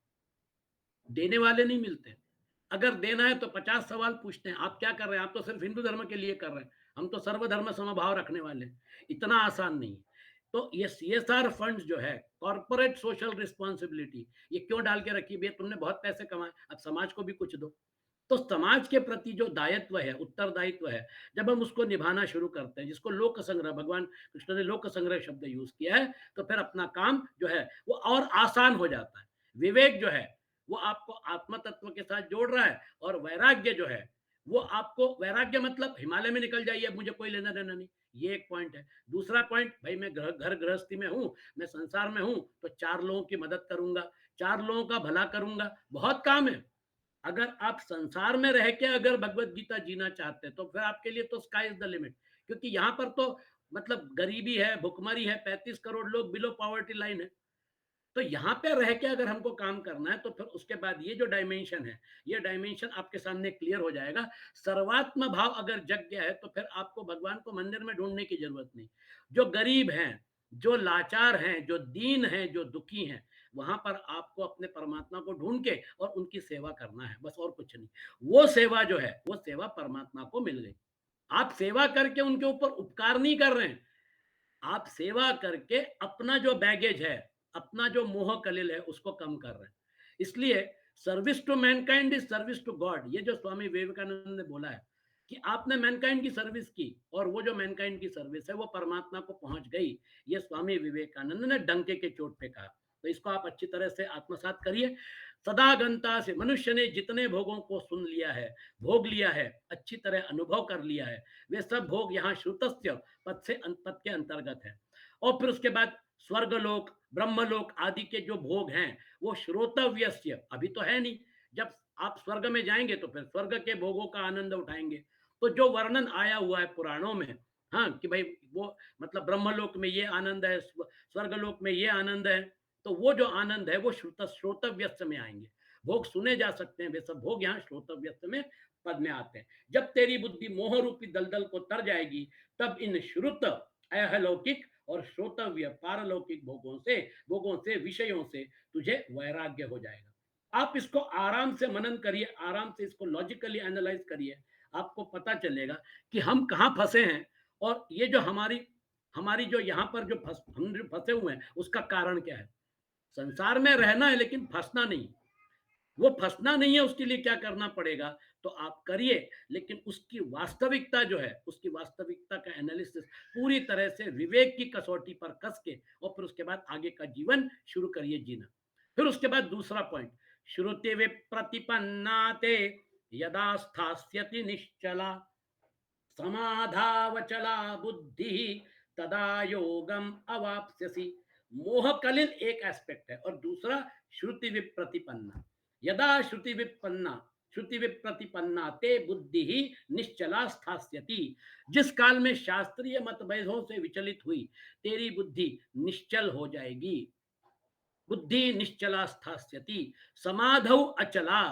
Speaker 1: देने वाले नहीं मिलते। अगर देना है तो 50 सवाल पूछते हैं, आप क्या कर रहे हैं, आप तो सिर्फ हिंदू धर्म के लिए कर रहे हैं, हम तो सर्वधर्म समभाव रखने वाले हैं। इतना आसान नहीं है। तो ये सीएसआर फंड्स जो है, कॉर्पोरेट सोशल रिस्पॉन्सिबिलिटी, ये क्यों डाल के रखी भैया, तुमने बहुत पैसे कमाए, अब समाज को भी कुछ दो। तो समाज के प्रति जो दायित्व है, उत्तरदायित्व है, जब हम उसको निभाना शुरू करते हैं, जिसको लोक संग्रह, भगवान कृष्ण ने लोक संग्रह शब्द यूज किया है, तो फिर अपना काम जो है वो और आसान हो जाता है। विवेक जो है वो आपको आत्म तत्व के साथ जोड़ रहा है, और वैराग्य जो है वो आपको, वैराग्य मतलब हिमालय में निकल जाइए, अब मुझे कोई लेना देना नहीं, ये एक पॉइंट है। दूसरा पॉइंट, भाई मैं घर गृहस्थी में हूं, मैं संसार में हूं, तो 4 लोगों की मदद करूंगा, 4 लोगों का भला करूंगा, बहुत काम है। अगर आप संसार में रह के अगर भगवत गीता जीना चाहते हैं तो फिर आपके लिए तो स्काई इज द लिमिट, क्योंकि यहाँ पर तो मतलब गरीबी है, भुखमरी है, 35 करोड़ लोग बिलो पॉवर्टी लाइन है। तो यहाँ पे रह के अगर हमको काम करना है तो फिर उसके बाद ये जो डायमेंशन है, ये डायमेंशन आपके सामने क्लियर हो जाएगा। सर्वात्म भाव अगर जग गया है तो फिर आपको भगवान को मंदिर में ढूंढने की जरूरत नहीं। जो गरीब हैं, जो लाचार हैं, जो दीन हैं, जो दुखी हैं, वहां पर आपको अपने परमात्मा को ढूंढ के और उनकी सेवा करना है, बस और कुछ नहीं। वो सेवा जो है वो सेवा परमात्मा को मिल गई। आप सेवा करके उनके ऊपर उपकार नहीं कर रहे हैं, आप सेवा करके अपना जो बैगेज है, अपना जो मोह कलिल है उसको कम कर रहे हैं। इसलिए service to mankind is service to God, ये जो स्वामी विवेकानंद ने बोला है कि आपने मैनकाइंड की सर्विस की और वो जो मैनकाइंड की सर्विस है वो परमात्मा को पहुंच गई, ये स्वामी विवेकानंद ने डंके के चोट पे कहा। तो इसको आप अच्छी तरह से आत्मसात करिए। सदागंता से मनुष्य ने जितने भोगों को सुन लिया है, भोग लिया है, अच्छी तरह अनुभव कर लिया है, वे सब भोग यहाँ श्रुतस्य पद के अंतर्गत है। और फिर उसके बाद स्वर्गलोक, ब्रह्मलोक आदि के जो भोग हैं वो श्रोतव्यस्य अभी तो है नहीं। जब आप स्वर्ग में जाएंगे तो फिर स्वर्ग के भोगों का आनंद उठाएंगे। तो जो वर्णन आया हुआ है पुराणों में, हाँ कि भाई वो मतलब ब्रह्मलोक में ये आनंद है, स्वर्गलोक में ये आनंद है, तो वो जो आनंद है वो श्रोतव्यस्त में आएंगे। भोग सुने जा सकते हैं, वे सब भोग यहाँ श्रोतव्यस्त में पद में आते हैं। जब तेरी बुद्धि मोह रूपी दलदल को तर जाएगी तब इन श्रुत अहलौकिक और श्रोतव्य पारलौकिक भोगों से विषयों से तुझे वैराग्य हो जाएगा। आप इसको आराम से मनन करिए, आराम से इसको लॉजिकली एनालाइज करिए, आपको पता चलेगा कि हम कहाँ फंसे हैं, और ये जो हमारी हमारी जो यहाँ पर जो हम जो फंसे हुए हैं उसका कारण क्या है। संसार में रहना है लेकिन फंसना नहीं। वो फंसना नहीं है, उसके लिए क्या करना पड़ेगा, तो आप करिए, लेकिन उसकी वास्तविकता जो है, उसकी वास्तविकता का एनालिसिस पूरी तरह से विवेक की कसौटी पर कस के, और फिर उसके बाद आगे का जीवन शुरू करिए जीना। फिर उसके बाद दूसरा पॉइंट, श्रुति विप्रतिपन्नाते यदा स्थास्यति निश्चला समाधावचला बुद्धि तदा योगम अवाप्स्यसि। मोह कलिल एक एस्पेक्ट है, और दूसरा श्रुति विप्रतिपन्ना। यदा श्रुति विप्रतिपन्ना ते बुद्धि ही निश्चला स्थास्यति। जिस काल में शास्त्रीय मतभेदों से विचलित हुई तेरी बुद्धि निश्चल हो जाएगी। बुद्धि निश्चला स्थास्यति समाधौ अचला।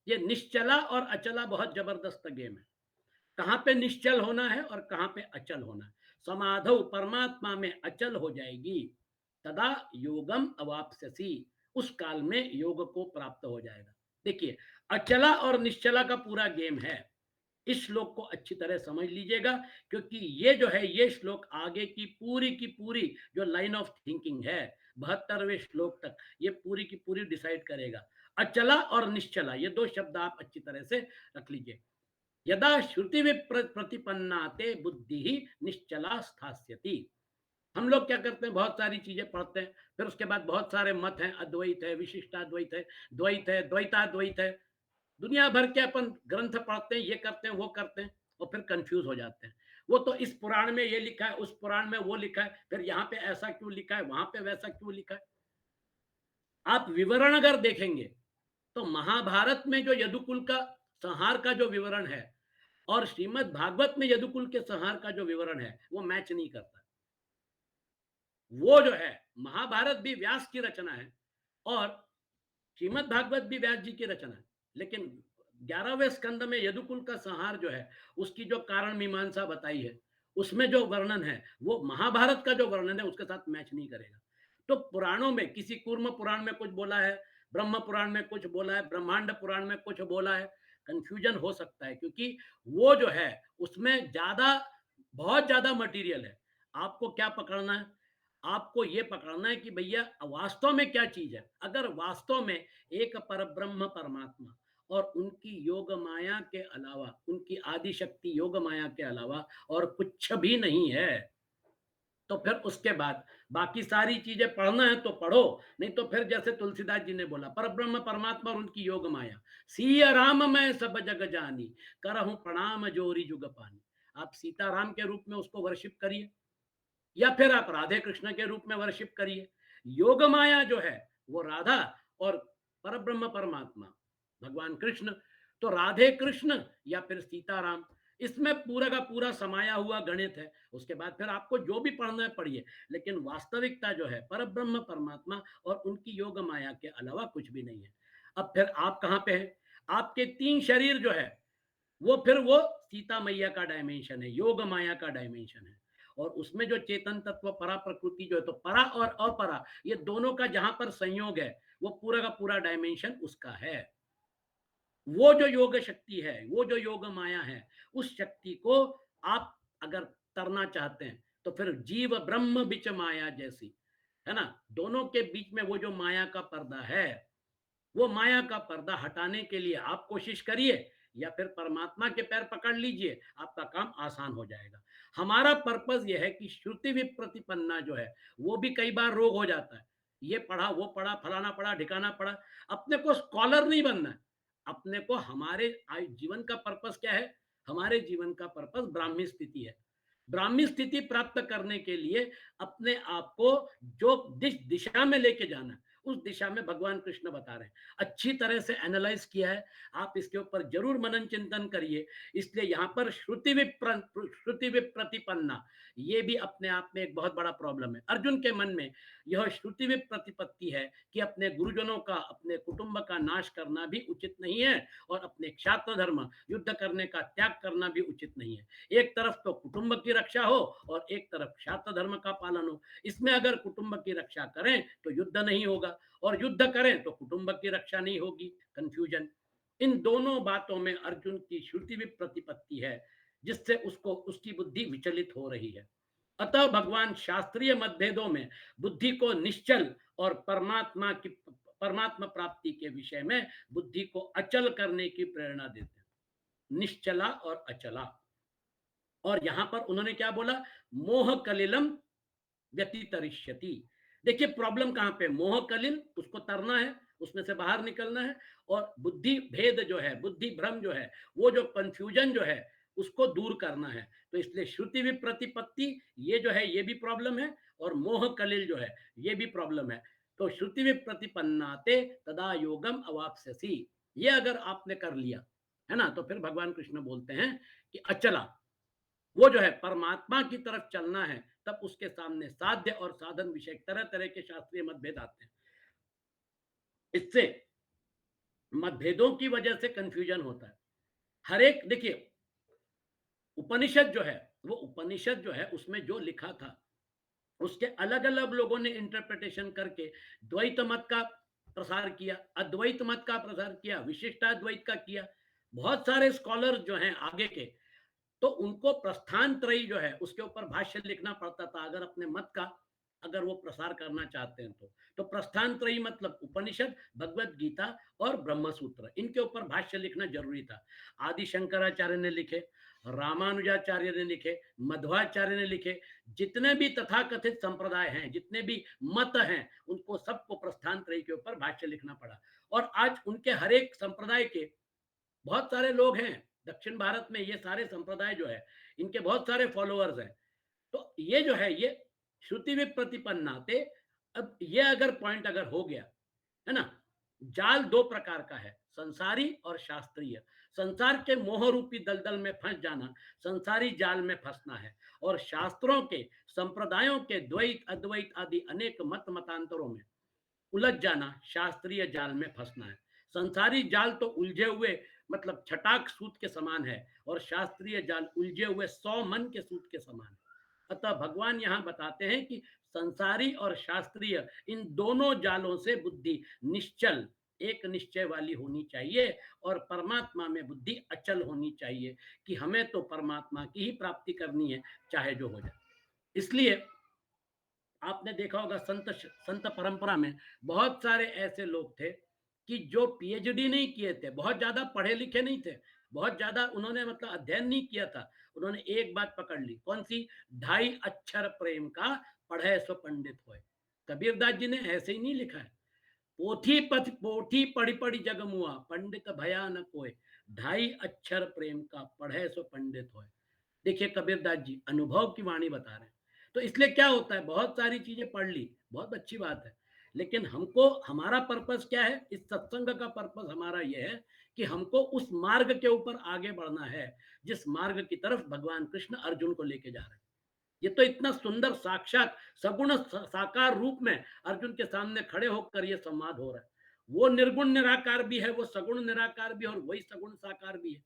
Speaker 1: ये निश्चला और अचला बहुत जबरदस्त गेम है। कहाँ पे निश्चल होना है और कहाँ पे अचल होना है। समाधौ परमात्मा में अचल हो जाएगी, तदा योगम अवाप्स्यसि, उस काल में योग को प्राप्त हो जाएगा। देखिए, अचला और निश्चला का पूरा गेम है। इस श्लोक को अच्छी तरह समझ लीजिएगा, क्योंकि ये जो है, ये श्लोक आगे की पूरी जो लाइन ऑफ थिंकिंग है 72वें श्लोक तक, ये पूरी की पूरी डिसाइड करेगा। अचला और निश्चला, ये दो शब्द आप अच्छी तरह से रख लीजिए। यदा श्रुति प्रतिपन्नाते बुद्धि ही निश्चला स्थास्यति। हम लोग क्या करते हैं, बहुत सारी चीजें पढ़ते हैं, फिर उसके बाद बहुत सारे मत हैं, अद्वैत है, विशिष्टाद्वैत है, द्वैत है, द्वैताद्वैत है, दुनिया भर के अपन ग्रंथ पढ़ते हैं, ये करते हैं, वो करते हैं, और फिर कंफ्यूज हो जाते हैं। वो तो इस पुराण में ये लिखा है, उस पुराण में वो लिखा है, फिर यहाँ पे ऐसा क्यों लिखा है, वहां पे वैसा क्यों लिखा है। आप विवरण अगर देखेंगे तो महाभारत में जो यदुकुल का संहार का जो विवरण है, और श्रीमद् भागवत में यदुकुल के संहार का जो विवरण है, वो मैच नहीं करता। वो जो है, महाभारत भी व्यास की रचना है, और श्रीमद् भागवत भी व्यास जी की रचना है, लेकिन 11वें स्कंद में यदुकुल का संहार जो है, उसकी जो कारण मीमांसा बताई है, उसमें जो वर्णन है, वो महाभारत का जो वर्णन है उसके साथ मैच नहीं करेगा। तो पुराणों में किसी कूर्म पुराण में कुछ बोला है, ब्रह्म पुराण में कुछ बोला है, ब्रह्मांड पुराण में कुछ बोला है, कंफ्यूजन हो सकता है, क्योंकि वो जो है उसमें बहुत ज्यादा मटेरियल है। आपको क्या पकड़ना है, आपको ये पकड़ना है कि भैया वास्तव में क्या चीज है। अगर वास्तव में एक परब्रह्म परमात्मा और उनकी योग माया के अलावा, उनकी आदि शक्ति योग माया के अलावा और कुछ भी नहीं है, तो फिर उसके बाद बाकी सारी चीजें पढ़ना है तो पढ़ो, नहीं तो फिर जैसे तुलसीदास जी ने बोला, परब्रह्म परमात्मा और उनकी योग माया, सिया राम मैं सब जग जानी, करहूं प्रणाम जोरी जुग पानी। आप सीताराम के रूप में उसको वर्शिप करिए, या फिर आप राधे कृष्ण के रूप में वर्शिप करिए। योग माया जो है वो राधा, और परब्रह्म परमात्मा भगवान कृष्ण, तो राधे कृष्ण या फिर सीताराम, इसमें पूरा का पूरा समाया हुआ गणित है। उसके बाद फिर आपको जो भी पढ़ना है पढ़िए, लेकिन वास्तविकता जो है परब्रह्म परमात्मा और उनकी योग माया के अलावा कुछ भी नहीं है। अब फिर आप कहाँ पे हैं, आपके 3 शरीर जो है वो सीता मैया का डायमेंशन है, योग माया का डायमेंशन है, और उसमें जो चेतन तत्व परा प्रकृति जो है, तो परा और अपरा ये दोनों का जहां पर संयोग है, वो पूरा का पूरा डायमेंशन उसका है। वो जो योग शक्ति है, वो जो योग माया है, उस शक्ति को आप अगर तरना चाहते हैं, तो फिर जीव ब्रह्म बिच माया जैसी, है ना, दोनों के बीच में वो जो माया का पर्दा है, वो माया का पर्दा हटाने के लिए आप कोशिश करिए, या फिर परमात्मा के पैर पकड़ लीजिए, आपका काम आसान हो जाएगा। हमारा पर्पस यह है कि श्रुति विप्रतिपन्ना जो है, वो भी कई बार रोग हो जाता है, ये पढ़ा, वो पढ़ा, फलाना पढ़ा, ढिकाना पढ़ा। अपने को स्कॉलर नहीं बनना है, अपने को हमारे जीवन का पर्पस क्या है, हमारे जीवन का पर्पस ब्राह्मी स्थिति है। ब्राह्मी स्थिति प्राप्त करने के लिए अपने आप को जो दिशा में लेके जाना है, उस दिशा में भगवान कृष्ण बता रहे हैं। अच्छी तरह से एनालाइज किया है, आप इसके ऊपर जरूर मनन चिंतन करिए। इसलिए यहाँ पर श्रुति विप्रतिपन्ना, ये भी अपने आप में एक बहुत बड़ा प्रॉब्लम है। अर्जुन के मन में यह श्रुति विप्रतिपत्ति है कि अपने गुरुजनों का, अपने कुटुंब का नाश करना भी उचित नहीं है, और अपने क्षात्र धर्म युद्ध करने का त्याग करना भी उचित नहीं है। एक तरफ तो कुटुंब की रक्षा हो और एक तरफ क्षात्र धर्म का पालन हो। इसमें अगर कुटुंब की रक्षा करें तो युद्ध नहीं होगा, और युद्ध करें तो कुटुंब की रक्षा नहीं होगी। कंफ्यूजन। इन दोनों बातों में अर्जुन की श्रुति भी प्रतिपत्ति है, जिससे उसको उसकी बुद्धि विचलित हो रही है। अतः भगवान शास्त्रीय मतभेदों में बुद्धि को निश्चल और परमात्मा प्राप्ति के विषय में बुद्धि को अचल करने की प्रेरणा देते हैं, निश्चला और अचला। और यहां पर उन्होंने क्या बोला, मोह कलिलम व्यतितरिष्यति। देखिए प्रॉब्लम कहां पे, मोह कलिल उसको तरना है, उसमें से बाहर निकलना है, और बुद्धि भेद जो है, बुद्धि भ्रम जो है, वो जो कंफ्यूजन जो है उसको दूर करना है। तो इसलिए श्रुति भी प्रतिपत्ति ये जो है ये भी प्रॉब्लम है, और मोह कलिल जो है ये भी प्रॉब्लम है। तो श्रुति भी प्रतिपन्नाते तदा योगम अवाप्स्यसि, ये अगर आपने कर लिया है ना, तो फिर भगवान कृष्ण बोलते हैं कि अचला, वो जो है परमात्मा की तरफ चलना है, तब उसके सामने साध्य और साधन विषय तरह तरह के शास्त्रीय मतभेद आते हैं। इससे मतभेदों की वजह से कंफ्यूजन होता है। हर एक देखिए उपनिषद जो है, वो उपनिषद जो है उसमें जो लिखा था उसके अलग अलग लोगों ने इंटरप्रिटेशन करके द्वैत मत का प्रसार किया, अद्वैत मत का प्रसार किया, विशिष्टाद्वैत का किया। बहुत सारे स्कॉलर जो हैं आगे के, तो उनको प्रस्थान त्रयी जो है उसके ऊपर भाष्य लिखना पड़ता था, अगर अपने मत का अगर वो प्रसार करना चाहते हैं तो प्रस्थान त्रयी मतलब उपनिषद, भगवत गीता और ब्रह्म सूत्र, इनके ऊपर भाष्य लिखना जरूरी था। आदि शंकराचार्य ने लिखे, रामानुजाचार्य ने लिखे, मध्वाचार्य ने लिखे, जितने भी तथाकथित संप्रदाय हैं, जितने भी मत हैं, उनको सबको प्रस्थान त्रयी के ऊपर भाष्य लिखना पड़ा। और आज उनके हर एक संप्रदाय के बहुत सारे लोग हैं दक्षिण भारत में, ये सारे संप्रदाय जो है इनके बहुत सारे फॉलोअर्स हैं। तो ये जो है ये श्रुति भी प्रतिपन्नाते। अब ये अगर पॉइंट अगर हो गया है ना, जाल दो प्रकार का है, संसारी और शास्त्रीय। संसार के मोह रूपी दलदल में फंस जाना संसारी जाल में फंसना है, और शास्त्रों के संप्रदायों के द्वैत अद्वैत आदि अनेक मत मतांतरों में उलझ जाना शास्त्रीय जाल में फंसना है। संसारी जाल तो उलझे हुए मतलब छटाक सूत के समान है, और शास्त्रीय जाल उलझे हुए 100 मन के सूत के समान है। अतः भगवान यहां बताते हैं कि संसारी और शास्त्रीय इन दोनों जालों से बुद्धि निश्चल एक निश्चय वाली होनी चाहिए, और परमात्मा में बुद्धि अचल होनी चाहिए कि हमें तो परमात्मा की ही प्राप्ति करनी है, चाहे जो हो जाए। इसलिए आपने देखा होगा संत परंपरा में बहुत सारे ऐसे लोग थे कि जो पीएचडी नहीं किए थे, बहुत ज्यादा पढ़े लिखे नहीं थे, बहुत ज्यादा उन्होंने मतलब अध्ययन नहीं किया था, उन्होंने एक बात पकड़ ली, कौन सी, ढाई अक्षर प्रेम का पढ़े सो पंडित होए। कबीरदास जी ने ऐसे ही नहीं लिखा है, पोथी पथ पोथी पढ़ी पढ़ी जग मुआ, पंडित भया न कोय, ढाई अक्षर प्रेम का पढ़े सो पंडित होए। देखिए कबीरदास जी अनुभव की वाणी बता रहे हैं। तो इसलिए क्या होता है, बहुत सारी चीजें पढ़ ली, बहुत अच्छी बात है, लेकिन हमको हमारा पर्पस क्या है, इस सत्संग का पर्पस हमारा यह है कि हमको उस मार्ग के ऊपर आगे बढ़ना है जिस मार्ग की तरफ भगवान कृष्ण अर्जुन को लेके जा रहे हैं। ये तो इतना सुंदर साक्षात सगुण साकार रूप में अर्जुन के सामने खड़े होकर ये संवाद हो रहा है। वो निर्गुण निराकार भी है, वो सगुण निराकार भी है, और वही सगुण साकार भी है।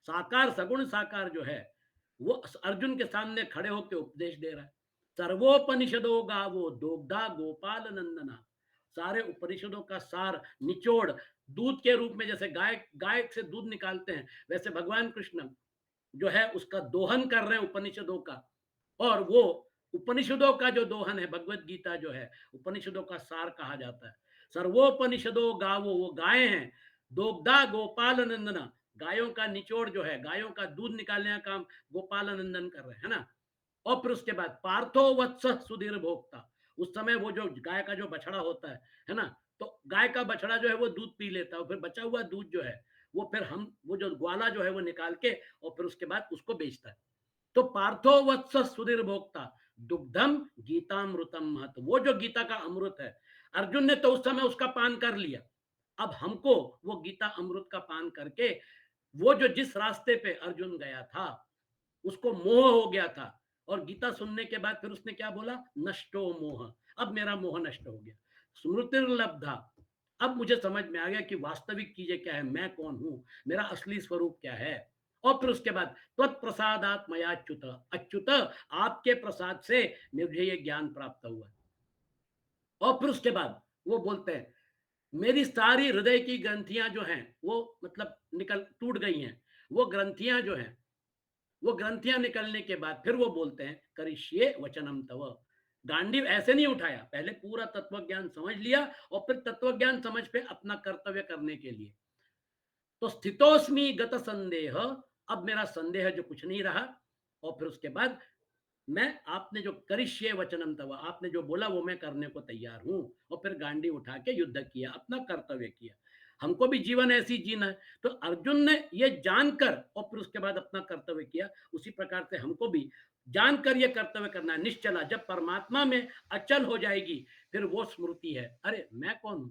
Speaker 1: साकार सगुण साकार जो है वो अर्जुन के सामने खड़े होकर उपदेश दे रहा है। सर्वोपनिषदों गावो दोग्धा गोपाल नंदना, सारे उपनिषदों का सार निचोड़ दूध के रूप में, जैसे गाय गाय से दूध निकालते हैं, वैसे भगवान कृष्ण जो है उसका दोहन कर रहे हैं उपनिषदों का। और वो उपनिषदों का जो दोहन है, भगवत गीता जो है उपनिषदों का सार कहा जाता है। सर्वोपनिषदों गावो, वो गाय हैं, दोग्धा गोपाल नंदना, गायों का निचोड़ जो है, गायों का दूध निकालने का काम गोपाल नंदन कर रहे हैं, है ना। और फिर उसके बाद पार्थो वत्स सुधीर भोक्ता, उस समय वो जो गाय का जो बछड़ा होता है ना, तो गाय का बछड़ा जो है वो दूध पी लेता है, और फिर बचा हुआ दूध जो है वो फिर हम वो जो ग्वाला जो है वो निकाल के और फिर उसके बाद उसको बेचता है। तो पार्थो वत्स सुधीर भोक्ता दुग्धम गीतामृतम महत, वो जो गीता का अमृत है, अर्जुन ने तो उस समय उसका पान कर लिया, अब हमको वो गीता अमृत का पान करके वो जो जिस रास्ते पे अर्जुन गया था उसको मोह हो गया था, और गीता सुनने के बाद फिर उसने क्या बोला, नष्टो मोह, अब मेरा मोह नष्ट हो गया, स्मृतिर्लब्धा, अब मुझे समझ में आ गया कि वास्तविक चीजें क्या है, मैं कौन हूं, मेरा असली स्वरूप क्या है। और फिर उसके बाद त्वत्प्रसादात् मयाच्युत, अच्युत आपके प्रसाद से मुझे ये ज्ञान प्राप्त हुआ। और फिर उसके बाद वो बोलते हैं मेरी सारी हृदय की ग्रंथियां जो हैं वो मतलब निकल टूट गई हैं। वो ग्रंथियां जो हैं, वो ग्रंथियां निकलने के बाद फिर वो बोलते हैं करिष्ये वचनम तव। गांडीव ऐसे नहीं उठाया, पहले पूरा तत्व ज्ञान समझ लिया और फिर तत्व ज्ञान समझ पे अपना कर्तव्य करने के लिए। तो स्थितोस्मि गत संदेह, अब मेरा संदेह जो कुछ नहीं रहा। और फिर उसके बाद मैं, आपने जो करिष्ये वचनम तव, आपने जो बोला वो मैं करने को तैयार हूं। और फिर गांडी उठा के युद्ध किया, अपना कर्तव्य किया। हमको भी जीवन ऐसी जीना है। तो अर्जुन ने ये जानकर और फिर उसके बाद अपना कर्तव्य किया। उसी प्रकार से हमको भी जानकर ये कर्तव्य करना है। निश्चला, जब परमात्मा में अचल हो जाएगी, फिर वो स्मृति है, अरे मैं कौन हूं?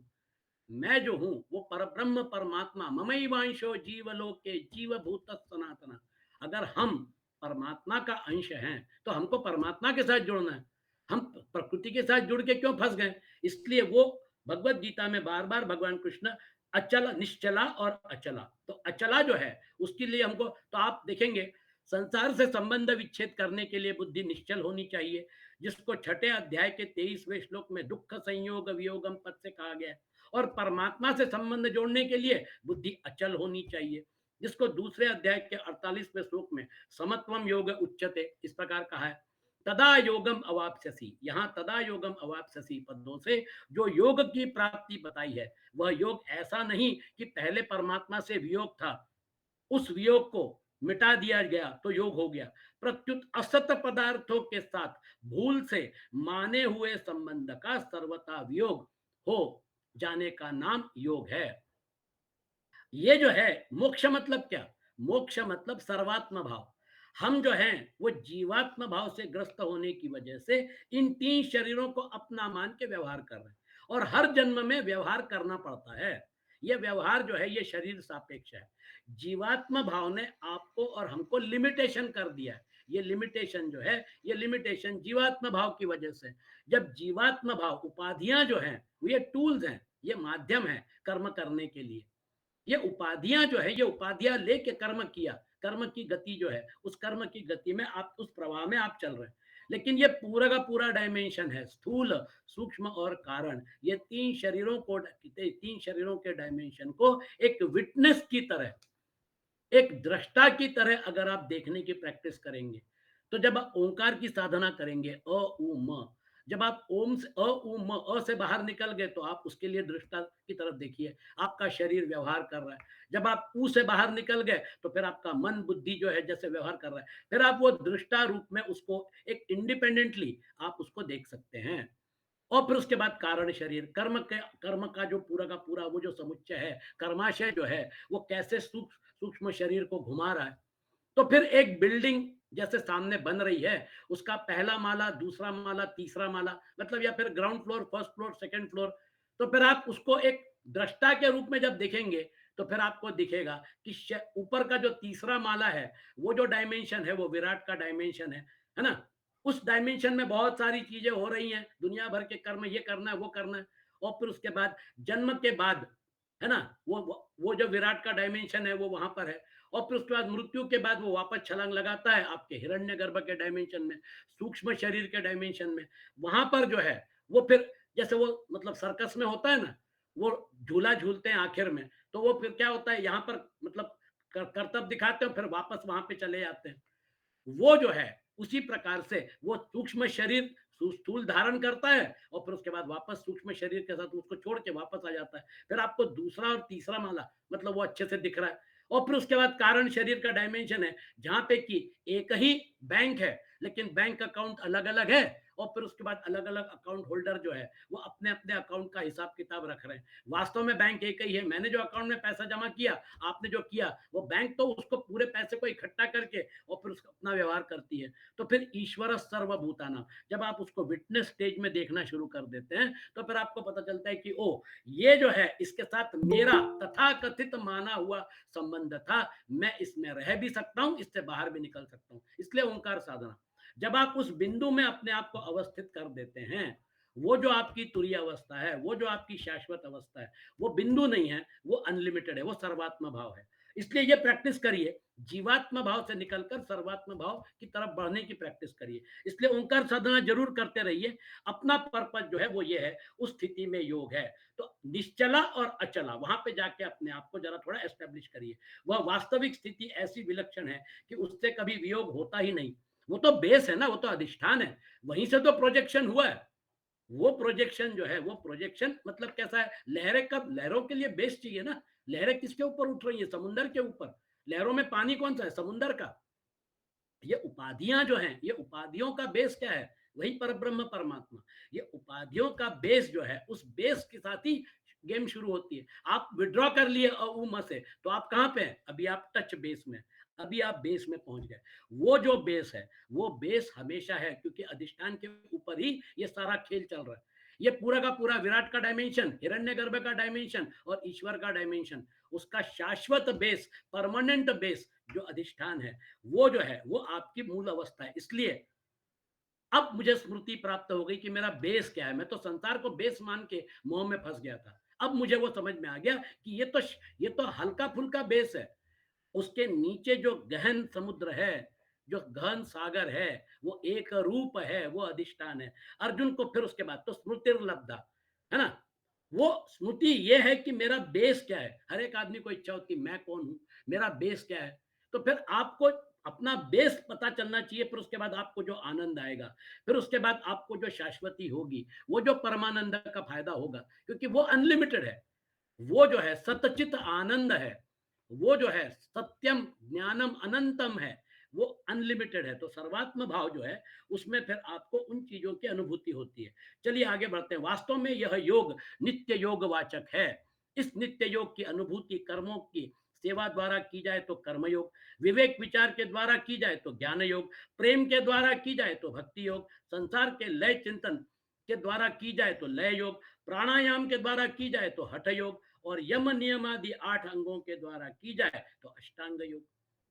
Speaker 1: मैं जो हूं वो परब्रह्म परमात्मा, ममैवांशो जीवलोके जीवभूत सनातना। अगर हम परमात्मा का अंश हैं तो हमको परमात्मा के साथ जुड़ना है। हम प्रकृति के साथ जुड़ के क्यों फंस गए? इसलिए वो भगवत गीता में बार बार भगवान कृष्ण अचल, निश्चला और अचला, तो अचला जो है उसके लिए हमको, तो आप देखेंगे संसार से संबंध विच्छेद करने के लिए बुद्धि निश्चल होनी चाहिए, जिसको छठे अध्याय के 23वें श्लोक में दुख संयोग वियोगम पद से कहा गया है। और परमात्मा से संबंध जोड़ने के लिए बुद्धि अचल होनी चाहिए, जिसको दूसरे अध्याय के 48वें श्लोक में समत्वम योग उच्चते इस प्रकार कहा है। तदा योगम अवाप्स्यसि, यहाँ तदा योगम अवाप्स्यसि पदों से जो योग की प्राप्ति बताई है, वह योग ऐसा नहीं कि पहले परमात्मा से वियोग था, उस वियोग को मिटा दिया गया तो योग हो गया। प्रत्युत असत पदार्थों के साथ भूल से माने हुए संबंध का सर्वथा वियोग हो जाने का नाम योग है। ये जो है मोक्ष मतलब क्या? मोक्ष मतलब सर्वात्म भाव। हम जो हैं वो जीवात्म भाव से ग्रस्त होने की वजह से इन तीन शरीरों को अपना मान के व्यवहार कर रहे हैं, और हर जन्म में व्यवहार करना पड़ता है। ये व्यवहार जो है ये शरीर सापेक्ष है। जीवात्म भाव ने आपको और हमको लिमिटेशन कर दिया है। ये लिमिटेशन जो है, ये लिमिटेशन जीवात्म भाव की वजह से। जब जीवात्म भाव, उपाधियां जो हैं ये टूल्स हैं, ये माध्यम है कर्म करने के लिए। ये उपाधियां जो है, ये उपाधियां लेके कर्म किया, कर्म की गति जो है, उस कर्म की गति में आप, उस प्रवाह में आप चल रहे हैं। लेकिन ये पूरा का पूरा डायमेंशन है, स्थूल, सूक्ष्म और कारण। ये तीन शरीरों को, तीन शरीरों के डायमेंशन को एक विटनेस की तरह, एक दृष्टा की तरह अगर आप देखने की प्रैक्टिस करेंगे, तो जब आप ओंकार की साधना करेंगे, अ उ म, जब आप ओम से अ उ म, अ से बाहर निकल गए तो आप उसके लिए दृष्टा की तरफ देखिए, आपका शरीर व्यवहार कर रहा है। जब आप ऊ से बाहर निकल गए तो फिर आपका मन बुद्धि जो है जैसे व्यवहार कर रहा है, फिर आप वो दृष्टा रूप में उसको एक इंडिपेंडेंटली आप उसको देख सकते हैं। और फिर उसके बाद कारण शरीर, कर्म का जो पूरा का पूरा वो जो समुच्चय है, कर्माशय जो है, वो कैसे सूक्ष्म शरीर को घुमा रहा है। तो फिर एक बिल्डिंग जैसे सामने बन रही है, उसका पहला माला, दूसरा माला, तीसरा माला, मतलब या फिर ground floor, first floor, second floor. तो फिर आप उसको एक दृष्टा के रूप में जब देखेंगे तो फिर आपको दिखेगा कि ऊपर का जो तीसरा माला है, वो जो डायमेंशन है वो विराट का डायमेंशन है ना? उस डायमेंशन में बहुत सारी चीजें हो रही हैं, दुनिया भर के कर्म, ये करना है वो करना है। और फिर उसके बाद जन्म के बाद, है ना, वो जो विराट का डायमेंशन है वो वहां पर है। और फिर उसके बाद मृत्यु के बाद वो वापस छलांग लगाता है आपके हिरण्यगर्भ के डायमेंशन में, सूक्ष्म शरीर के डायमेंशन में। वहां पर जो है वो फिर, जैसे वो मतलब सर्कस में होता है ना, वो झूला झूलते हैं आखिर में, तो वो फिर क्या होता है यहाँ पर मतलब करतब दिखाते हैं, फिर वापस वहां पे चले जाते हैं। वो जो है उसी प्रकार से वो सूक्ष्म शरीर स्थूल धारण करता है और फिर उसके बाद वापस सूक्ष्म शरीर के साथ उसको छोड़ के वापस आ जाता है। फिर आपको दूसरा और तीसरा माला मतलब वो अच्छे से दिख रहा है। और फिर उसके बाद कारण शरीर का डायमेंशन है, जहां पे कि एक ही बैंक है लेकिन बैंक अकाउंट अलग अलग है। और फिर उसके बाद अलग अलग अकाउंट होल्डर जो है वो अपने अपने अकाउंट का हिसाब किताब रख रहे हैं। वास्तव में बैंक एक ही है, मैंने जो अकाउंट में पैसा जमा किया, आपने जो किया, वो बैंक तो उसको पूरे पैसे को इकट्ठा करके और फिर उसका अपना व्यवहार करती है। तो फिर ईश्वर सर्वभूतानां, जब आप उसको विटनेस स्टेज में देखना शुरू कर देते हैं तो फिर आपको पता चलता है कि ओ, ये जो है इसके साथ मेरा तथाकथित माना हुआ संबंध था, मैं इसमें रह भी सकता हूं, इससे बाहर भी निकल सकता हूं। इसलिए ओंकार साधना, जब आप उस बिंदु में अपने आप को अवस्थित कर देते हैं, वो जो आपकी तुरीय अवस्था है, वो जो आपकी शाश्वत अवस्था है, वो बिंदु नहीं है, वो अनलिमिटेड है, वो सर्वात्म भाव है। इसलिए ये प्रैक्टिस करिए, जीवात्म भाव से निकलकर सर्वात्म भाव की तरफ बढ़ने की प्रैक्टिस करिए। इसलिए ओंकार साधना जरूर करते रहिए। अपना पर्पज जो है वो ये है, उस स्थिति में योग है। तो निश्चला और अचला वहां पे जाके अपने आप को जरा थोड़ा एस्टेब्लिश करिए। वह वास्तविक स्थिति ऐसी विलक्षण है कि उससे कभी वियोग होता ही नहीं। वो तो बेस है ना, वो तो अधिष्ठान है, वहीं से तो प्रोजेक्शन हुआ है। वो प्रोजेक्शन जो है, वो प्रोजेक्शन मतलब कैसा है, लहरें कब, लहरों के लिए बेस चाहिए ना। लहरें किसके ऊपर उठ रही है, समुद्र के ऊपर। लहरों में पानी कौन सा है, समुद्र का। ये उपाधियां जो हैं, ये उपाधियों का बेस क्या है, वही परब्रह्म परमात्मा। ये उपाधियों का बेस जो है, उस बेस के साथ ही गेम शुरू होती है। आप विड्रॉ कर लिए उम से, तो आप कहां पे हैं, अभी आप टच बेस में, अभी आप बेस में पहुंच गए। वो जो बेस है, वो बेस हमेशा है, क्योंकि अधिष्ठान के ऊपर ही ये सारा खेल चल रहा है। ये पूरा का पूरा विराट का डायमेंशन, हिरण्यगर्भ का डायमेंशन और ईश्वर का डायमेंशन, उसका शाश्वत बेस, परमानेंट बेस जो अधिष्ठान है, वो जो है वो आपकी मूल अवस्था है। इसलिए अब मुझे स्मृति प्राप्त हो गई कि मेरा बेस क्या है। मैं तो संसार को बेस मान के मोह में फंस गया था। अब मुझे वो समझ में आ गया कि ये तो हल्का फुल्का बेस है। उसके नीचे जो गहन समुद्र है, जो गहन सागर है, वो एक रूप है, वो अधिष्ठान है। अर्जुन को फिर उसके बाद तो स्मृतिर्लब्धा, है ना। वो स्मृति ये है कि मेरा बेस क्या है। हर एक आदमी को इच्छा होती, मैं कौन हूं, मेरा बेस क्या है। तो फिर आपको अपना बेस पता चलना चाहिए। फिर उसके बाद आपको जो आनंद आएगा, फिर उसके बाद आपको जो शाश्वती होगी, वो जो परमानंद का फायदा होगा, क्योंकि वो अनलिमिटेड है। वो जो है सतचित आनंद है, वो जो है सत्यम ज्ञानम अनंतम है, वो अनलिमिटेड है। तो सर्वात्म भाव जो है, उसमें फिर आपको उन चीजों की अनुभूति होती है। चलिए आगे बढ़ते हैं। वास्तव में यह योग नित्य योग वाचक है। इस नित्य योग की अनुभूति कर्मों की सेवा द्वारा की जाए तो कर्मयोग, विवेक विचार के द्वारा की जाए तो ज्ञान योग, प्रेम के द्वारा की जाए तो भक्ति योग, संसार के लय चिंतन के द्वारा की जाए तो लय योग, प्राणायाम के द्वारा की जाए तो हठ योग, और यम नियम आदि 8 अंगों के द्वारा की जाए तो अष्टांग योग।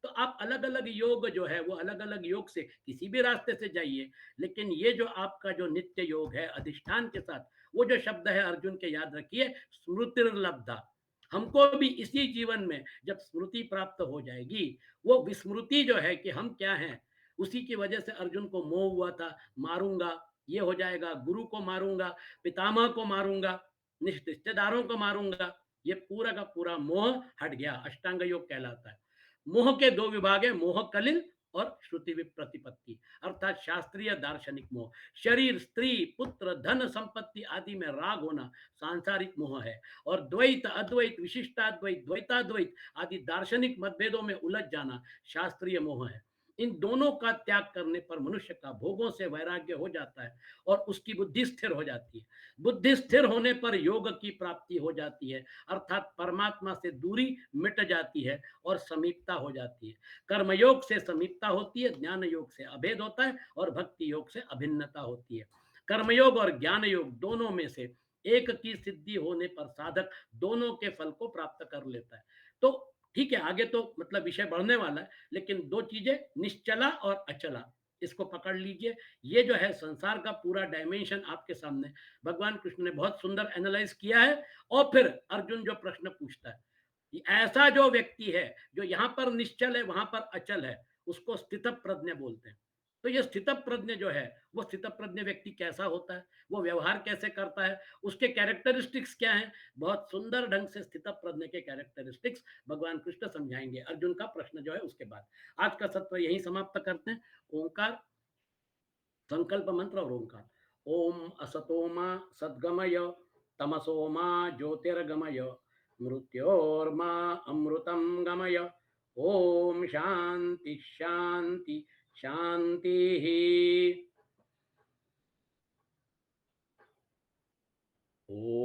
Speaker 1: तो आप अलग अलग योग जो है, वो अलग अलग योग से किसी भी रास्ते से जाइए, लेकिन ये जो आपका जो नित्य योग है अधिष्ठान के साथ, वो जो शब्द है अर्जुन के याद रखिए, स्मृतिर्लब्धा। हमको भी इसी जीवन में जब स्मृति प्राप्त हो जाएगी, वो विस्मृति जो है कि हम क्या हैं, उसी की वजह से अर्जुन को मोह हुआ था, मारूंगा, ये हो जाएगा, गुरु को मारूंगा, पितामह को मारूंगा, रिश्तेदारों को मारूंगा। ये पूरा का पूरा मोह हट गया, अष्टांग योग कहलाता है। मोह के दो विभाग है, मोह कलिल और श्रुति प्रतिपत्ति, अर्थात शास्त्रीय दार्शनिक मोह। शरीर, स्त्री, पुत्र, धन, संपत्ति आदि में राग होना सांसारिक मोह है। और द्वैत, अद्वैत, विशिष्टाद्वैत, द्वैताद्वैत आदि दार्शनिक मतभेदों में उलझ जाना शास्त्रीय मोह है। इन दोनों का त्याग करने पर मनुष्य का भोगों से वैराग्य हो जाता है और उसकी बुद्धि स्थिर हो जाती है। बुद्धि स्थिर होने पर योग की प्राप्ति हो जाती है, अर्थात परमात्मा से दूरी मिट जाती है और समीपता हो जाती है। कर्मयोग से समीपता होती है, ज्ञान योग से अभेद होता है और भक्ति योग से अभिन्नता होती है। कर्मयोग और ज्ञान योग दोनों में से एक की सिद्धि होने पर साधक दोनों के फल को प्राप्त कर लेता है। तो ठीक है, आगे तो मतलब विषय बढ़ने वाला है, लेकिन दो चीजें, निश्चला और अचला, इसको पकड़ लीजिए। ये जो है संसार का पूरा डायमेंशन आपके सामने भगवान कृष्ण ने बहुत सुंदर एनालाइज किया है। और फिर अर्जुन जो प्रश्न पूछता है, ऐसा जो व्यक्ति है जो यहाँ पर निश्चल है, वहां पर अचल है, उसको स्थित प्रज्ञ बोलते हैं। तो ये स्थित प्रज्ञ जो है, वो स्थित प्रज्ञ व्यक्ति कैसा होता है, वो व्यवहार कैसे करता है, उसके कैरेक्टरिस्टिक्स क्या हैं, बहुत सुंदर ढंग से स्थित प्रज्ञ के कैरेक्टरिस्टिक्स भगवान कृष्ण समझाएंगे अर्जुन का प्रश्न जो है उसके बाद। आज का सत्र यही समाप्त करते हैं। ओंकार, संकल्प मंत्र और ओंकार। ओम असतोमा सद्गमय, तमसोमा ज्योतिर्गमय, मृत्योर्मा अमृतं गमय। ओम शांति शांति शांति। ओम